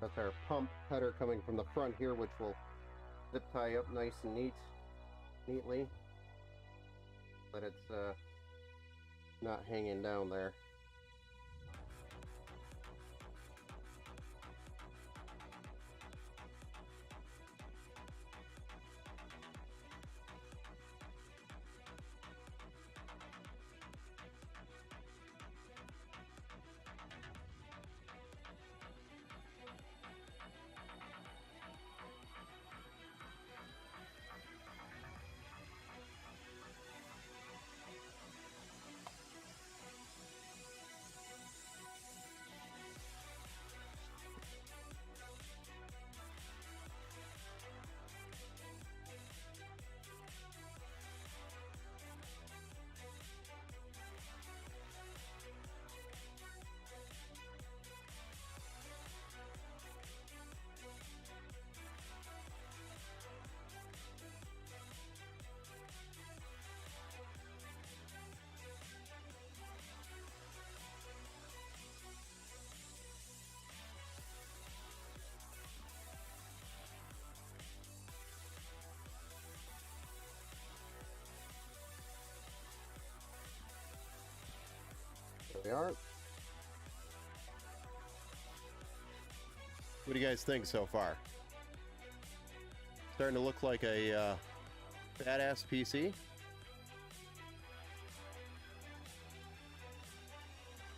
That's our pump header coming from the front here, which will zip tie up nice and neatly, but it's not hanging down there. There we are. What do you guys think so far? Starting to look like a badass PC.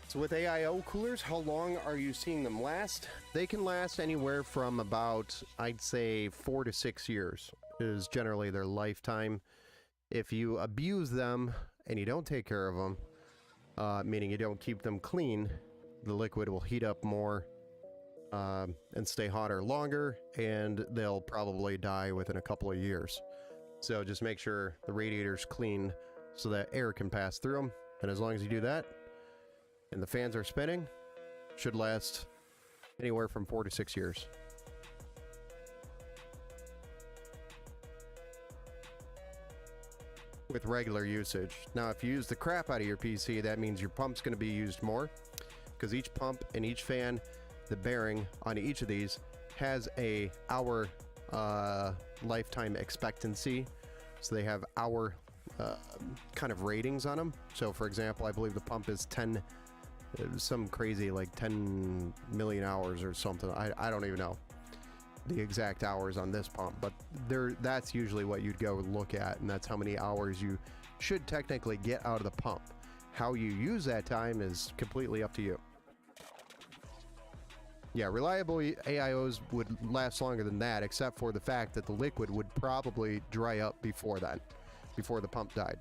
So with AIO coolers, how long are you seeing them last? They can last anywhere from about, I'd say, 4 to 6 years is generally their lifetime. If you abuse them and you don't take care of them, meaning you don't keep them clean, the liquid will heat up more and stay hotter longer, and they'll probably die within a couple of years. So just make sure the radiator's clean so that air can pass through them, and as long as you do that, and the fans are spinning, should last anywhere from 4 to 6 years. With regular usage. Now, if you use the crap out of your PC, that means your pump's going to be used more, because each pump and each fan, the bearing on each of these has a hour lifetime expectancy. So they have hour kind of ratings on them. So for example, I believe the pump is 10, some crazy like 10 million hours or something. I don't even know the exact hours on this pump, but that's usually what you'd go look at, and that's how many hours you should technically get out of the pump. How you use that time is completely up to you. Yeah, reliable AIOs would last longer than that, except for the fact that the liquid would probably dry up before then, before the pump died.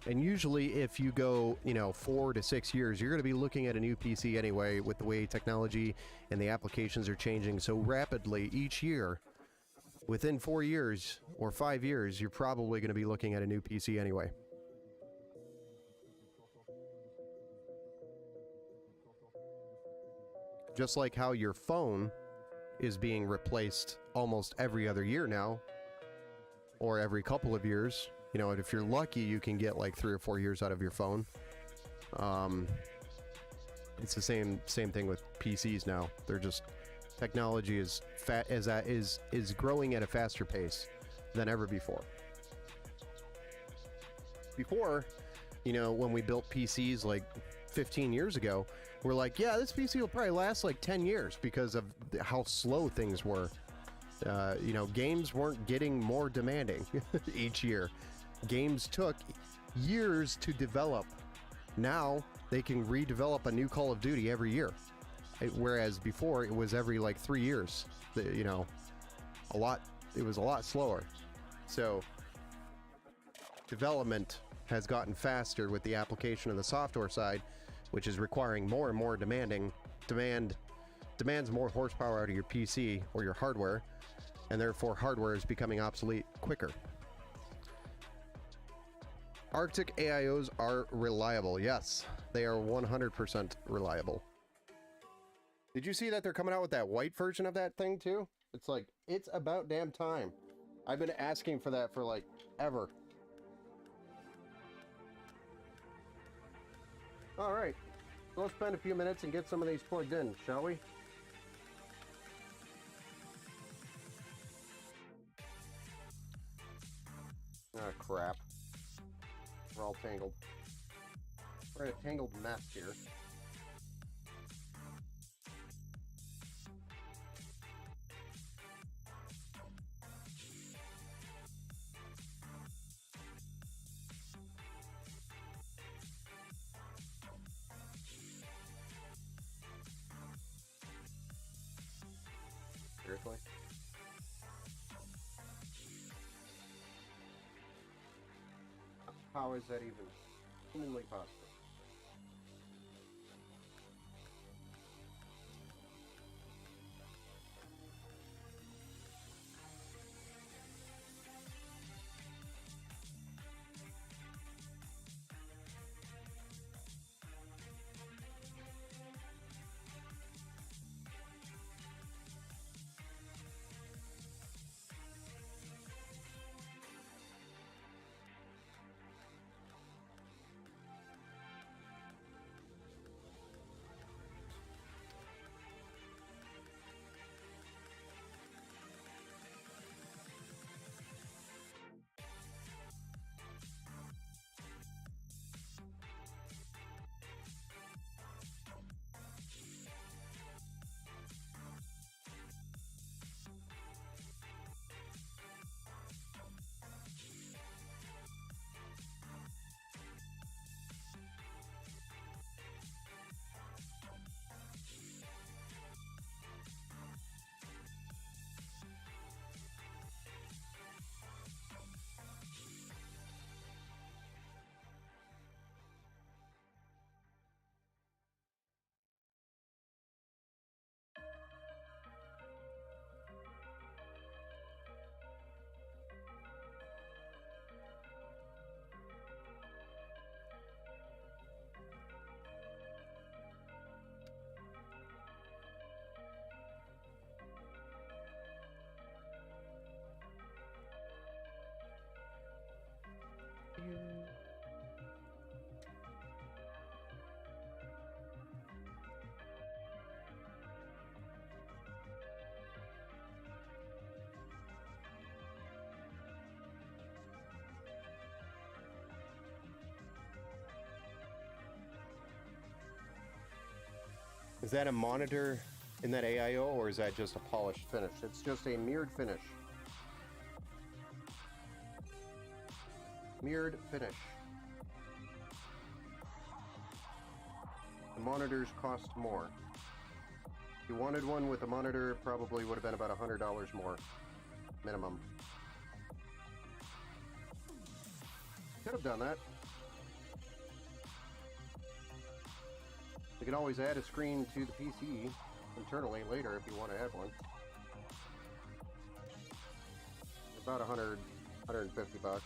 And usually if you go, 4 to 6 years, you're going to be looking at a new PC anyway with the way technology and the applications are changing so rapidly each year. Within 4 years or 5 years, you're probably going to be looking at a new PC anyway. Just like how your phone is being replaced almost every other year now, or every couple of years. And if you're lucky, you can get like 3 or 4 years out of your phone. It's the same thing with PCs now. They're just, technology is growing at a faster pace than ever before. Before, when we built PCs like 15 years ago, we're like, yeah, this PC will probably last like 10 years because of how slow things were. Games weren't getting more demanding each year. Games took years to develop. Now they can redevelop a new Call of Duty every year, whereas before it was every like 3 years. It was a lot slower. So development has gotten faster with the application of the software side, which is requiring more and more demands more horsepower out of your PC or your hardware, and therefore hardware is becoming obsolete quicker. Arctic AIOs are reliable. Yes, they are 100% reliable. Did you see that they're coming out with that white version of that thing too? It's like, it's about damn time. I've been asking for that for like ever. All right, let's spend a few minutes and get some of these plugged in, shall we? Ah, crap. We're all tangled. We're in a tangled mess here. Seriously? How is that even humanly possible? Is that a monitor in that AIO, or is that just a polished finish? It's just a mirrored finish. Mirrored finish. The monitors cost more. If you wanted one with a monitor, it probably would have been about $100 more, minimum. Could have done that. You can always add a screen to the PC internally later if you want to add one. About 100, 150 bucks.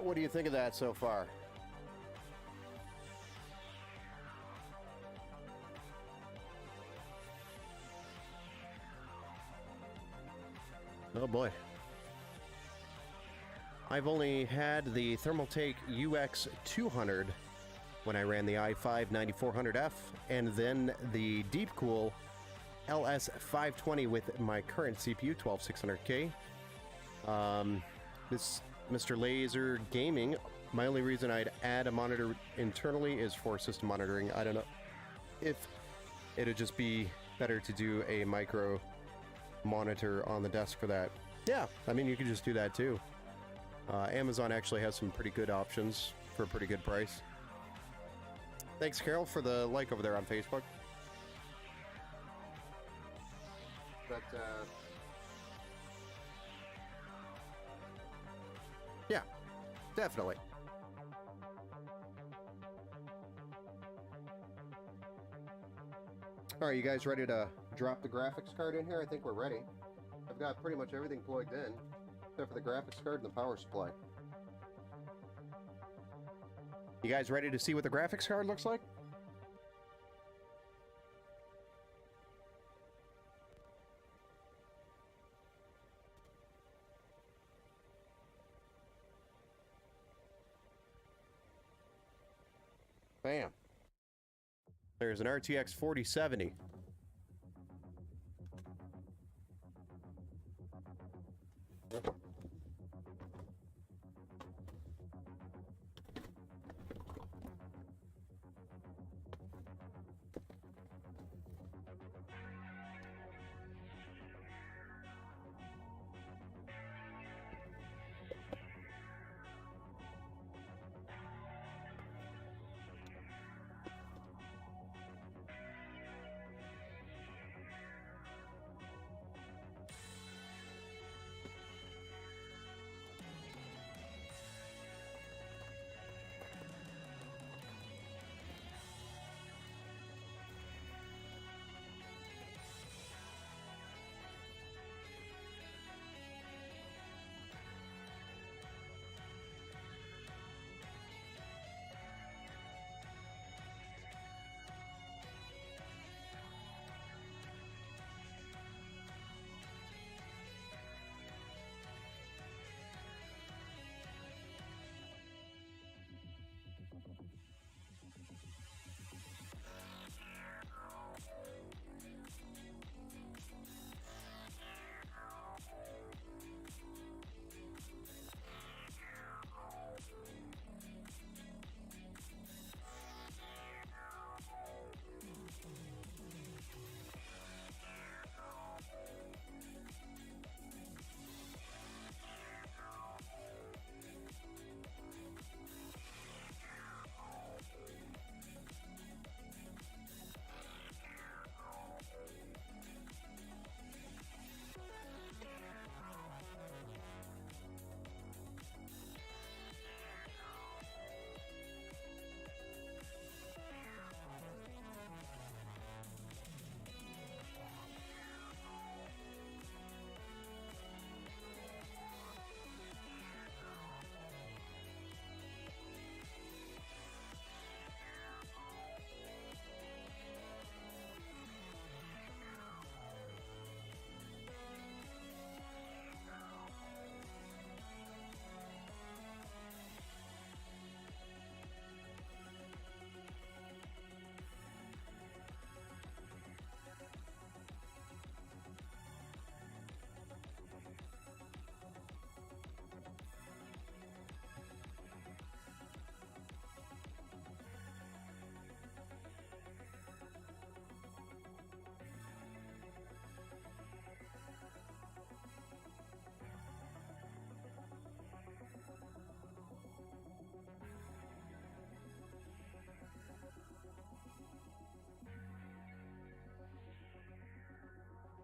What do you think of that so far? Oh boy. I've only had the Thermaltake UX200 when I ran the i5 9400F, and then the Deepcool LS520 with my current CPU 12600K. This Mr. Laser Gaming, my only reason I'd add a monitor internally is for system monitoring. I don't know if it'd just be better to do a micro monitor on the desk for that. Yeah, I mean, you could just do that too. Amazon actually has some pretty good options for a pretty good price. Thanks, Carol, for the like over there on Facebook. But, yeah, definitely. All right, you guys ready to drop the graphics card in here? I think we're ready. I've got pretty much everything plugged in, except for the graphics card and the power supply. You guys ready to see what the graphics card looks like? Bam. There's an RTX 4070.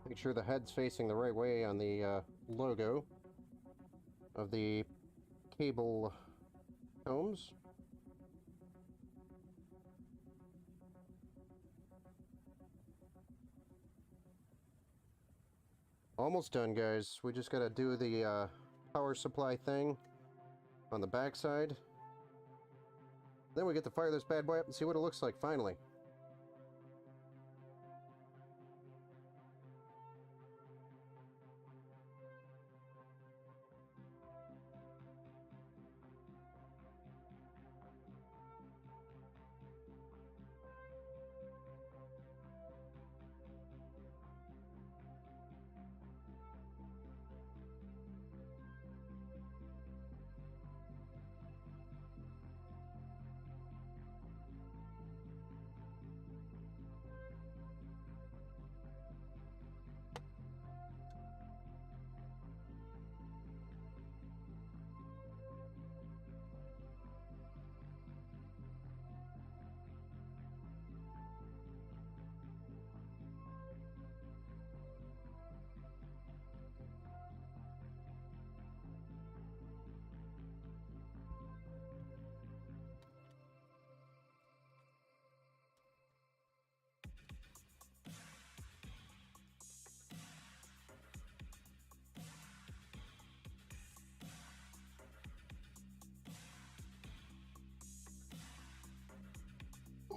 Make sure the head's facing the right way on the logo of the cable combs. Almost done, guys. We just gotta do the power supply thing on the backside. Then we get to fire this bad boy up and see what it looks like finally.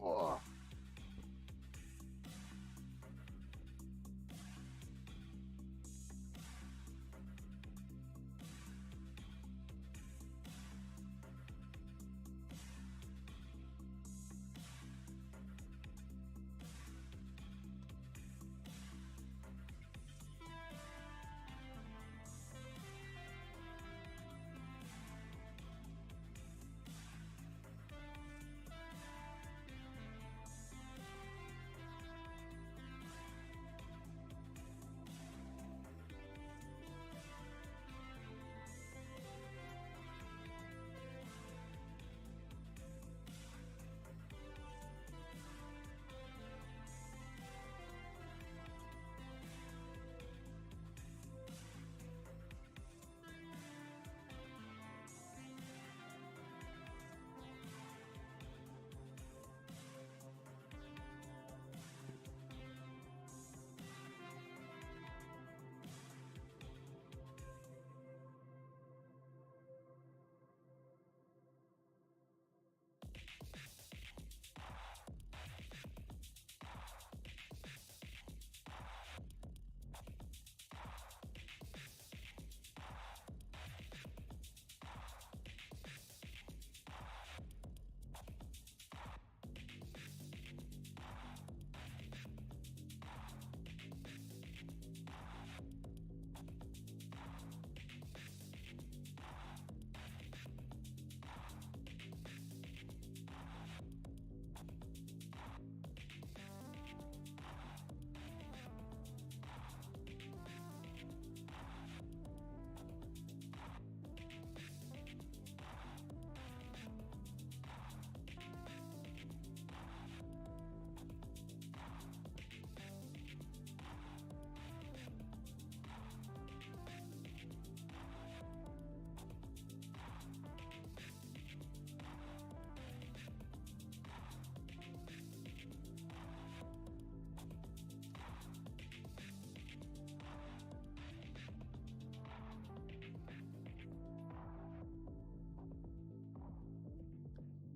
Oh.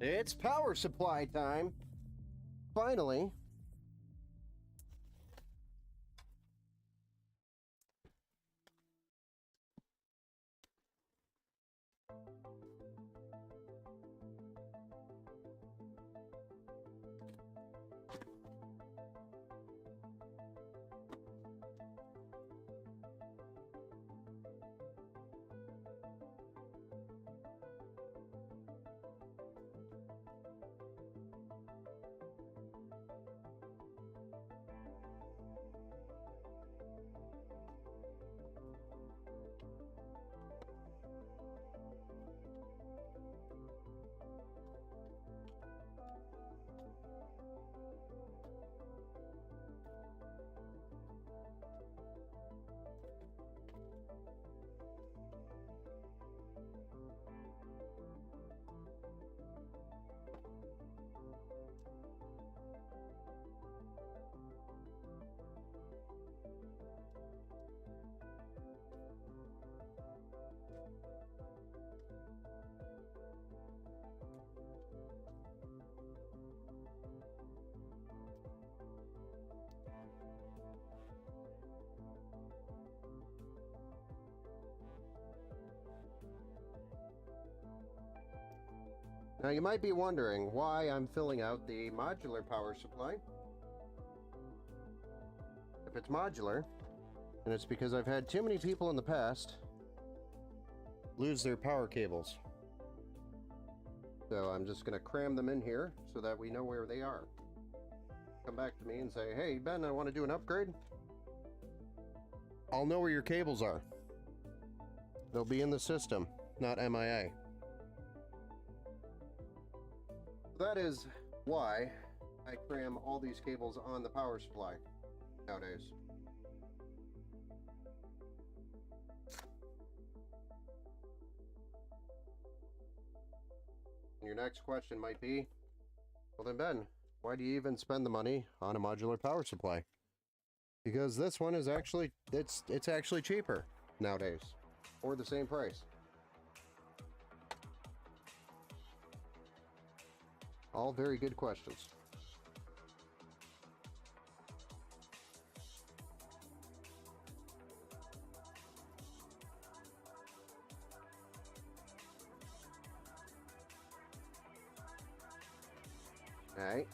It's power supply time. Finally. Now you might be wondering why I'm filling out the modular power supply. If it's modular, and it's because I've had too many people in the past lose their power cables. So I'm just going to cram them in here so that we know where they are. Come back to me and say, hey Ben, I want to do an upgrade. I'll know where your cables are. They'll be in the system, not MIA. That is why I cram all these cables on the power supply nowadays. And your next question might be, well then Ben, why do you even spend the money on a modular power supply? Because this one is actually, it's actually cheaper nowadays, or the same price. All very good questions. All right.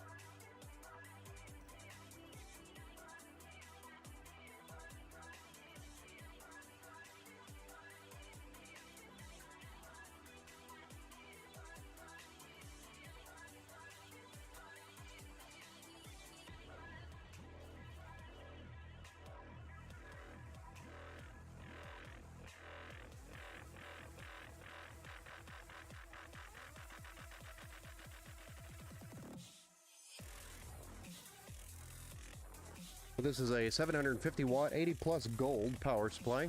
This is a 750 watt, 80 plus gold power supply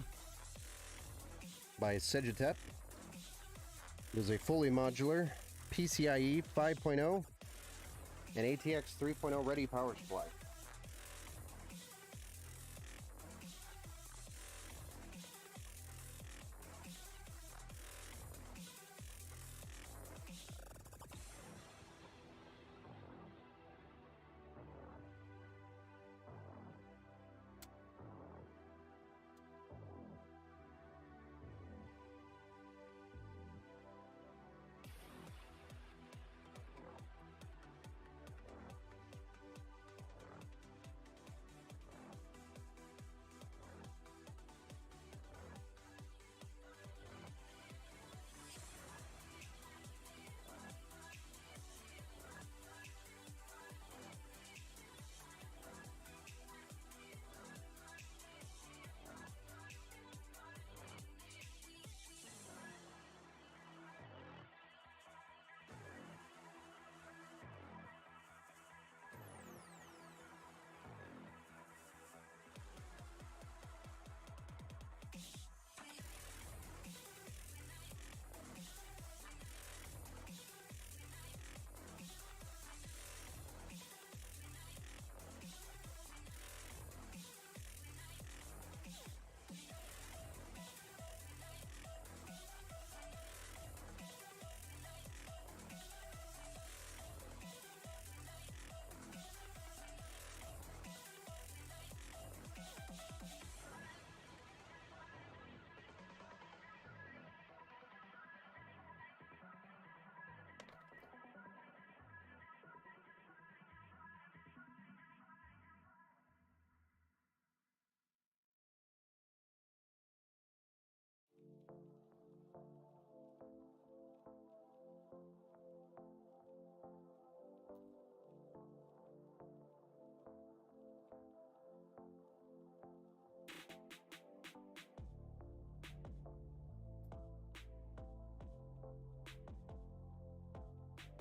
by Segetep. It is a fully modular PCIe 5.0 and ATX 3.0 ready power supply.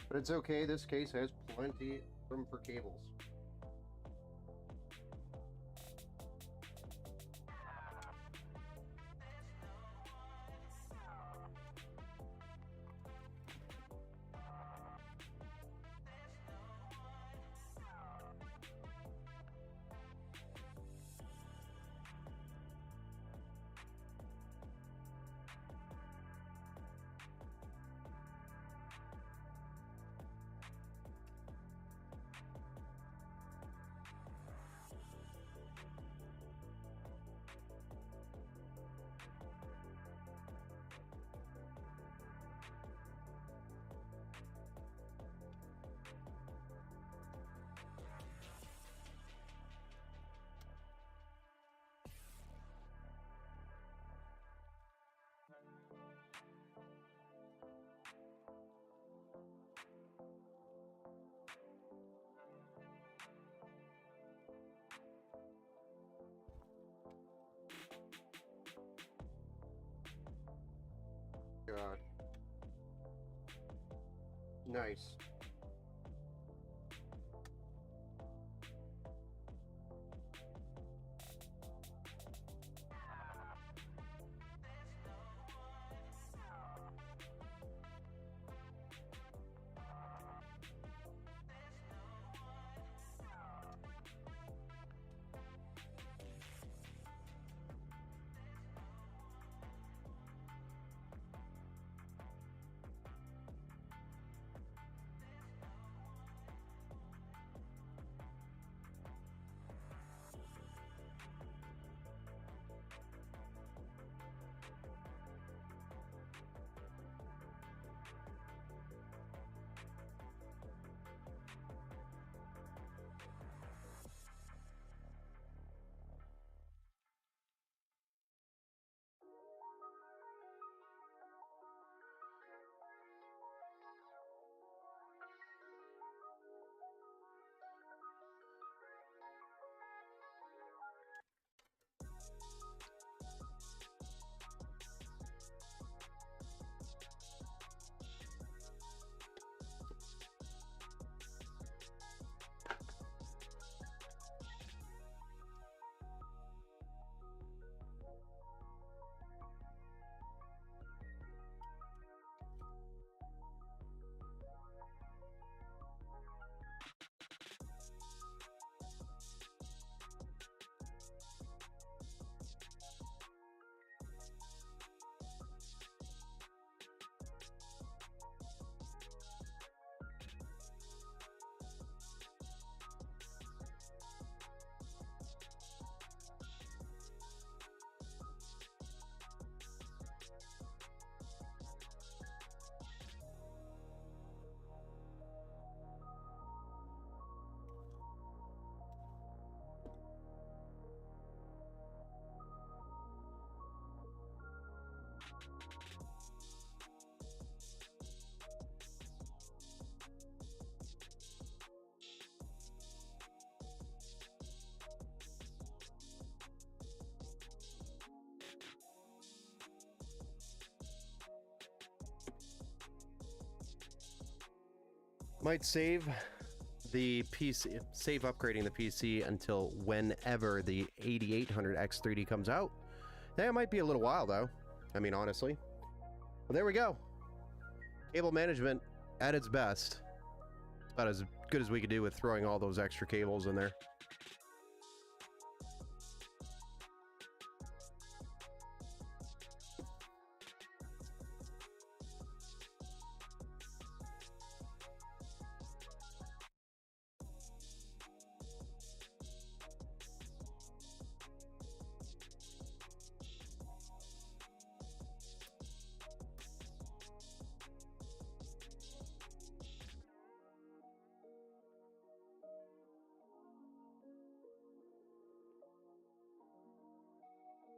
But it's okay, this case has plenty room for cables. God. Nice. Might save the PC, save upgrading the PC until whenever the 8800 X3D comes out. That might be a little while though. I mean, honestly. Well, there we go. Cable management at its best. It's about as good as we could do with throwing all those extra cables in there.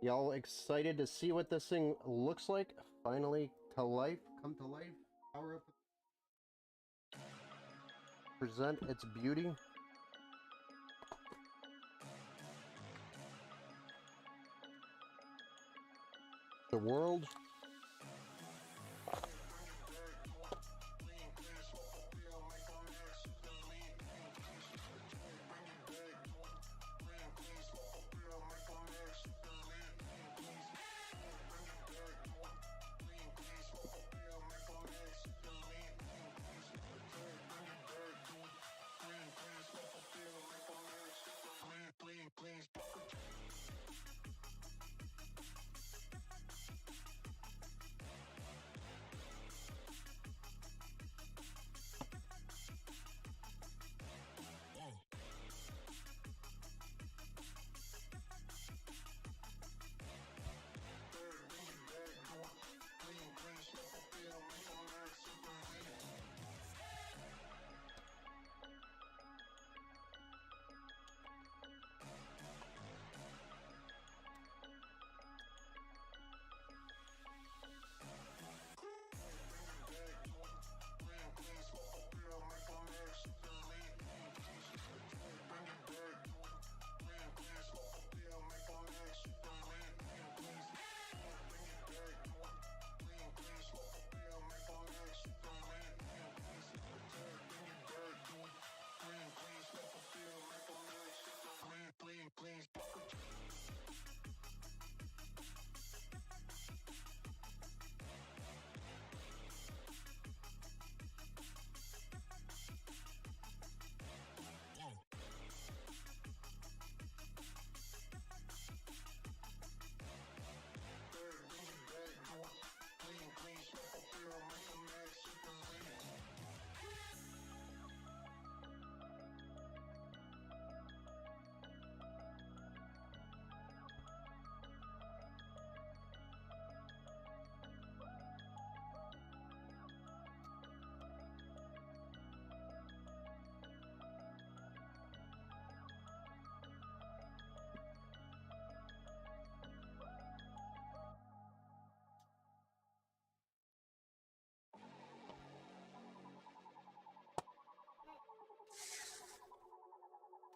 Y'all excited to see what this thing looks like? Finally to life, come to life, power up, present its beauty. The world.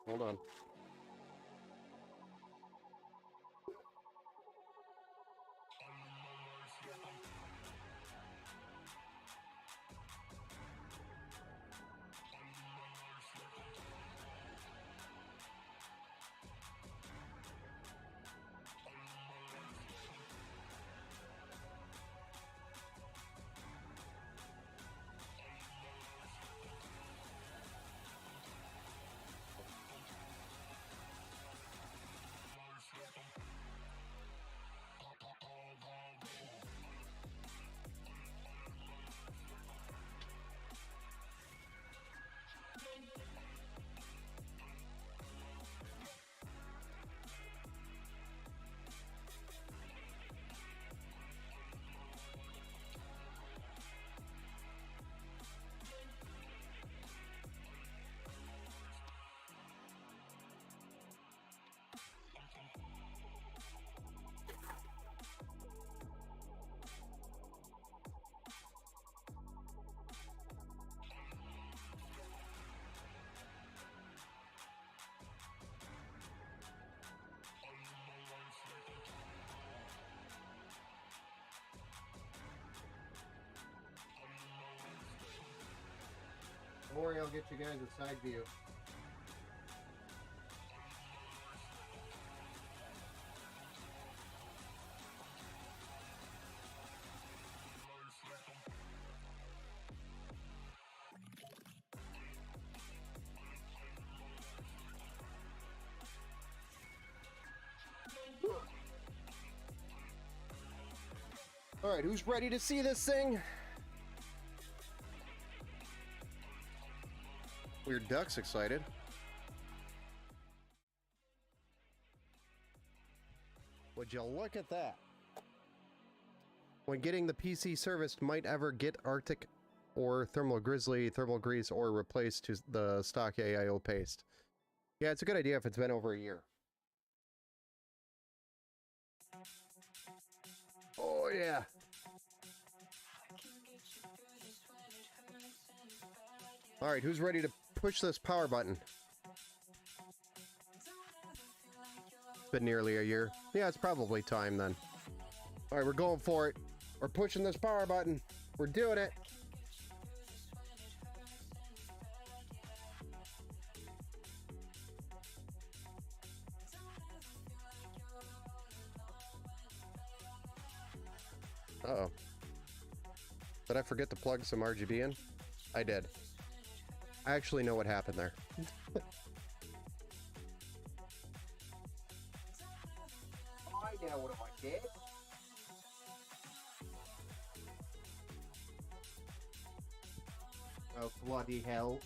Hold on. Don't worry, I'll get you guys a side view. All right, who's ready to see this thing? Weird Duck's excited. Would you look at that? When getting the PC serviced, might ever get Arctic or Thermal Grizzly, Thermal Grease, or replace to the stock AIO paste. Yeah, it's a good idea if it's been over a year. Oh, yeah. All right, who's ready to push this power button? It's been nearly a year. Yeah, it's probably time then. All right, we're going for it. We're pushing this power button. We're doing it. Uh-oh. Did I forget to plug some RGB in? I did. I actually know what happened there. I know what I did. Oh, bloody hell.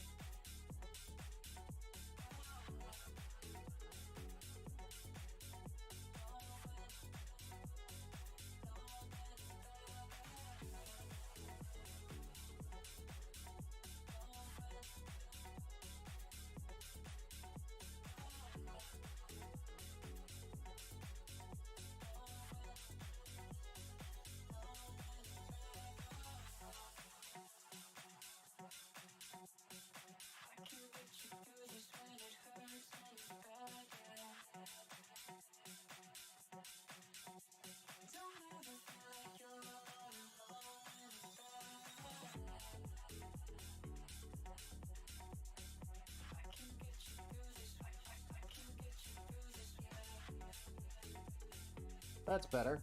That's better.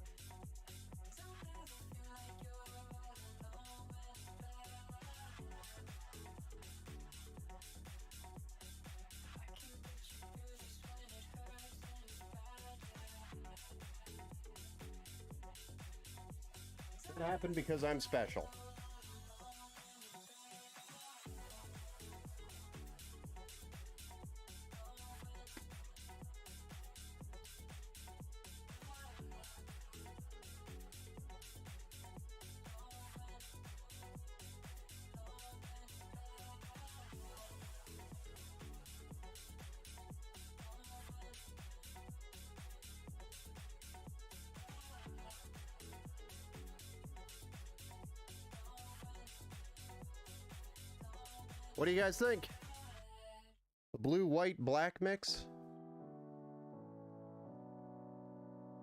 It happened because I'm special. What do you guys think? blue, white, black mix.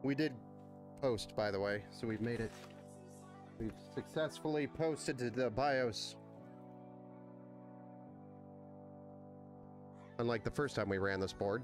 We did post, by the way, so we've made it. We've successfully posted to the BIOS. Unlike the first time we ran this board.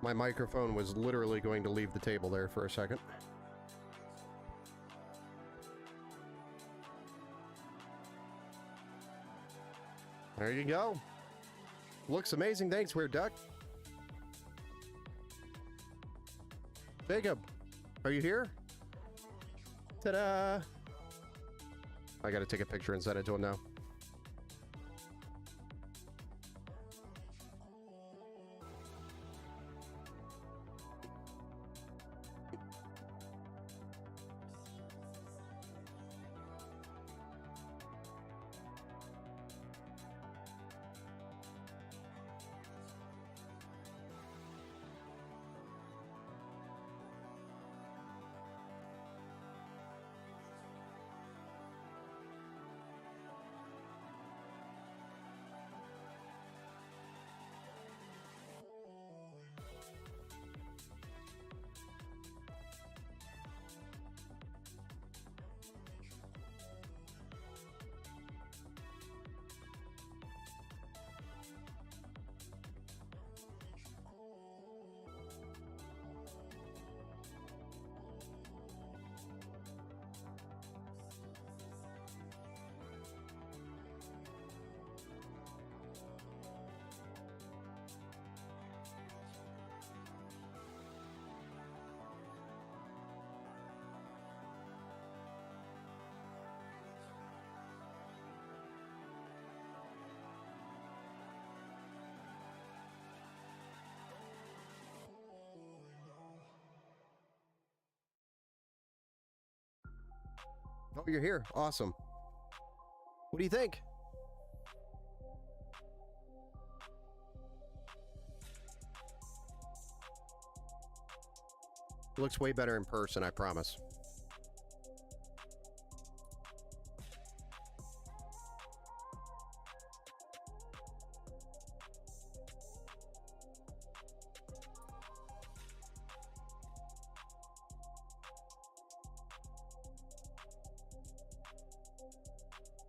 My microphone was literally going to leave the table there for a second. There you go. Looks amazing. Thanks, Weird Duck. Jacob, are you here? Ta-da! I gotta take a picture and send it to him now. Oh, you're here. Awesome. What do you think? It looks way better in person, I promise.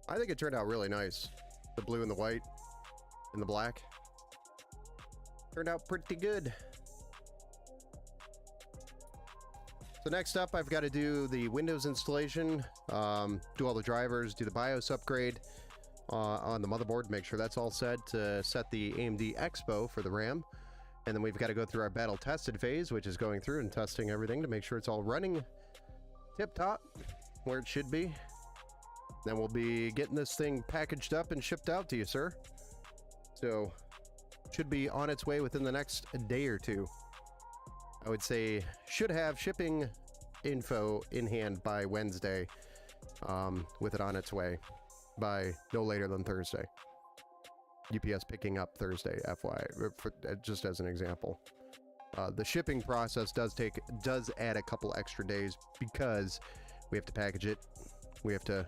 I think it turned out really nice. The blue and the white and the black. Turned out pretty good. So next up, I've got to do the Windows installation, do all the drivers, do the BIOS upgrade on the motherboard, make sure that's all set to set the AMD Expo for the RAM. And then we've got to go through our battle tested phase, which is going through and testing everything to make sure it's all running tip-top where it should be. Then we'll be getting this thing packaged up and shipped out to you, sir. So, should be on its way within the next day or two. I would say should have shipping info in hand by Wednesday, with it on its way by no later than Thursday. UPS picking up Thursday, FYI, just as an example. The shipping process does add a couple extra days because we have to package it. We have to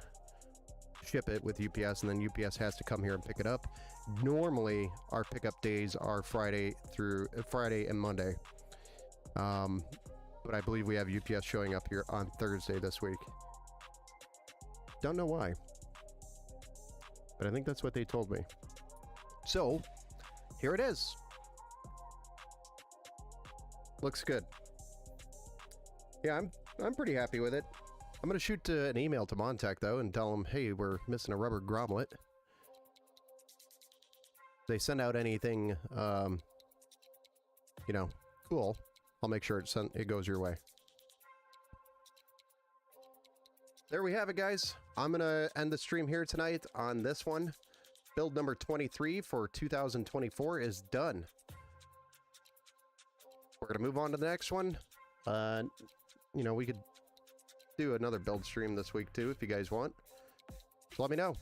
ship it with UPS, and then UPS has to come here and pick it up. Normally, our pickup days are Friday and Monday. But I believe we have UPS showing up here on Thursday this week. Don't know why, but I think that's what they told me. So, here it is. Looks good. Yeah, I'm pretty happy with it. I'm going to shoot an email to Montech, though, and tell them, hey, we're missing a rubber grommet. If they send out anything, you know, cool, I'll make sure it goes your way. There we have it, guys. I'm going to end the stream here tonight on this one. Build number 23 for 2024 is done. We're going to move on to the next one. You know, we could do another build stream this week too if you guys want. So let me know.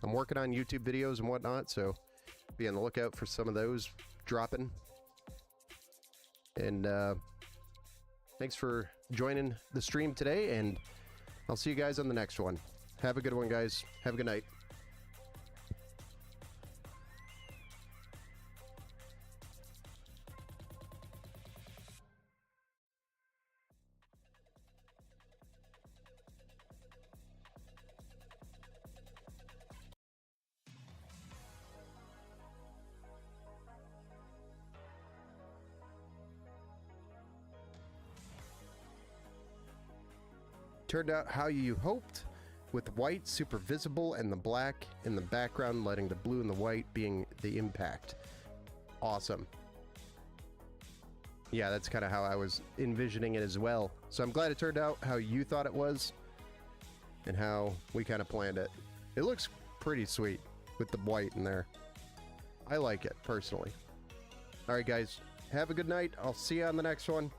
I'm working on YouTube videos and whatnot, so be on the lookout for some of those dropping. And thanks for joining the stream today, and I'll see you guys on the next one. Have a good one, guys. Have a good night. Turned out how you hoped, with the white super visible and the black in the background letting the blue and the white being the impact. Awesome. Yeah, that's kind of how I was envisioning it as well. So I'm glad it turned out how you thought it was and how we kind of planned it. It looks pretty sweet with the white in there. I like it personally. All right, guys, have a good night. I'll see you on the next one.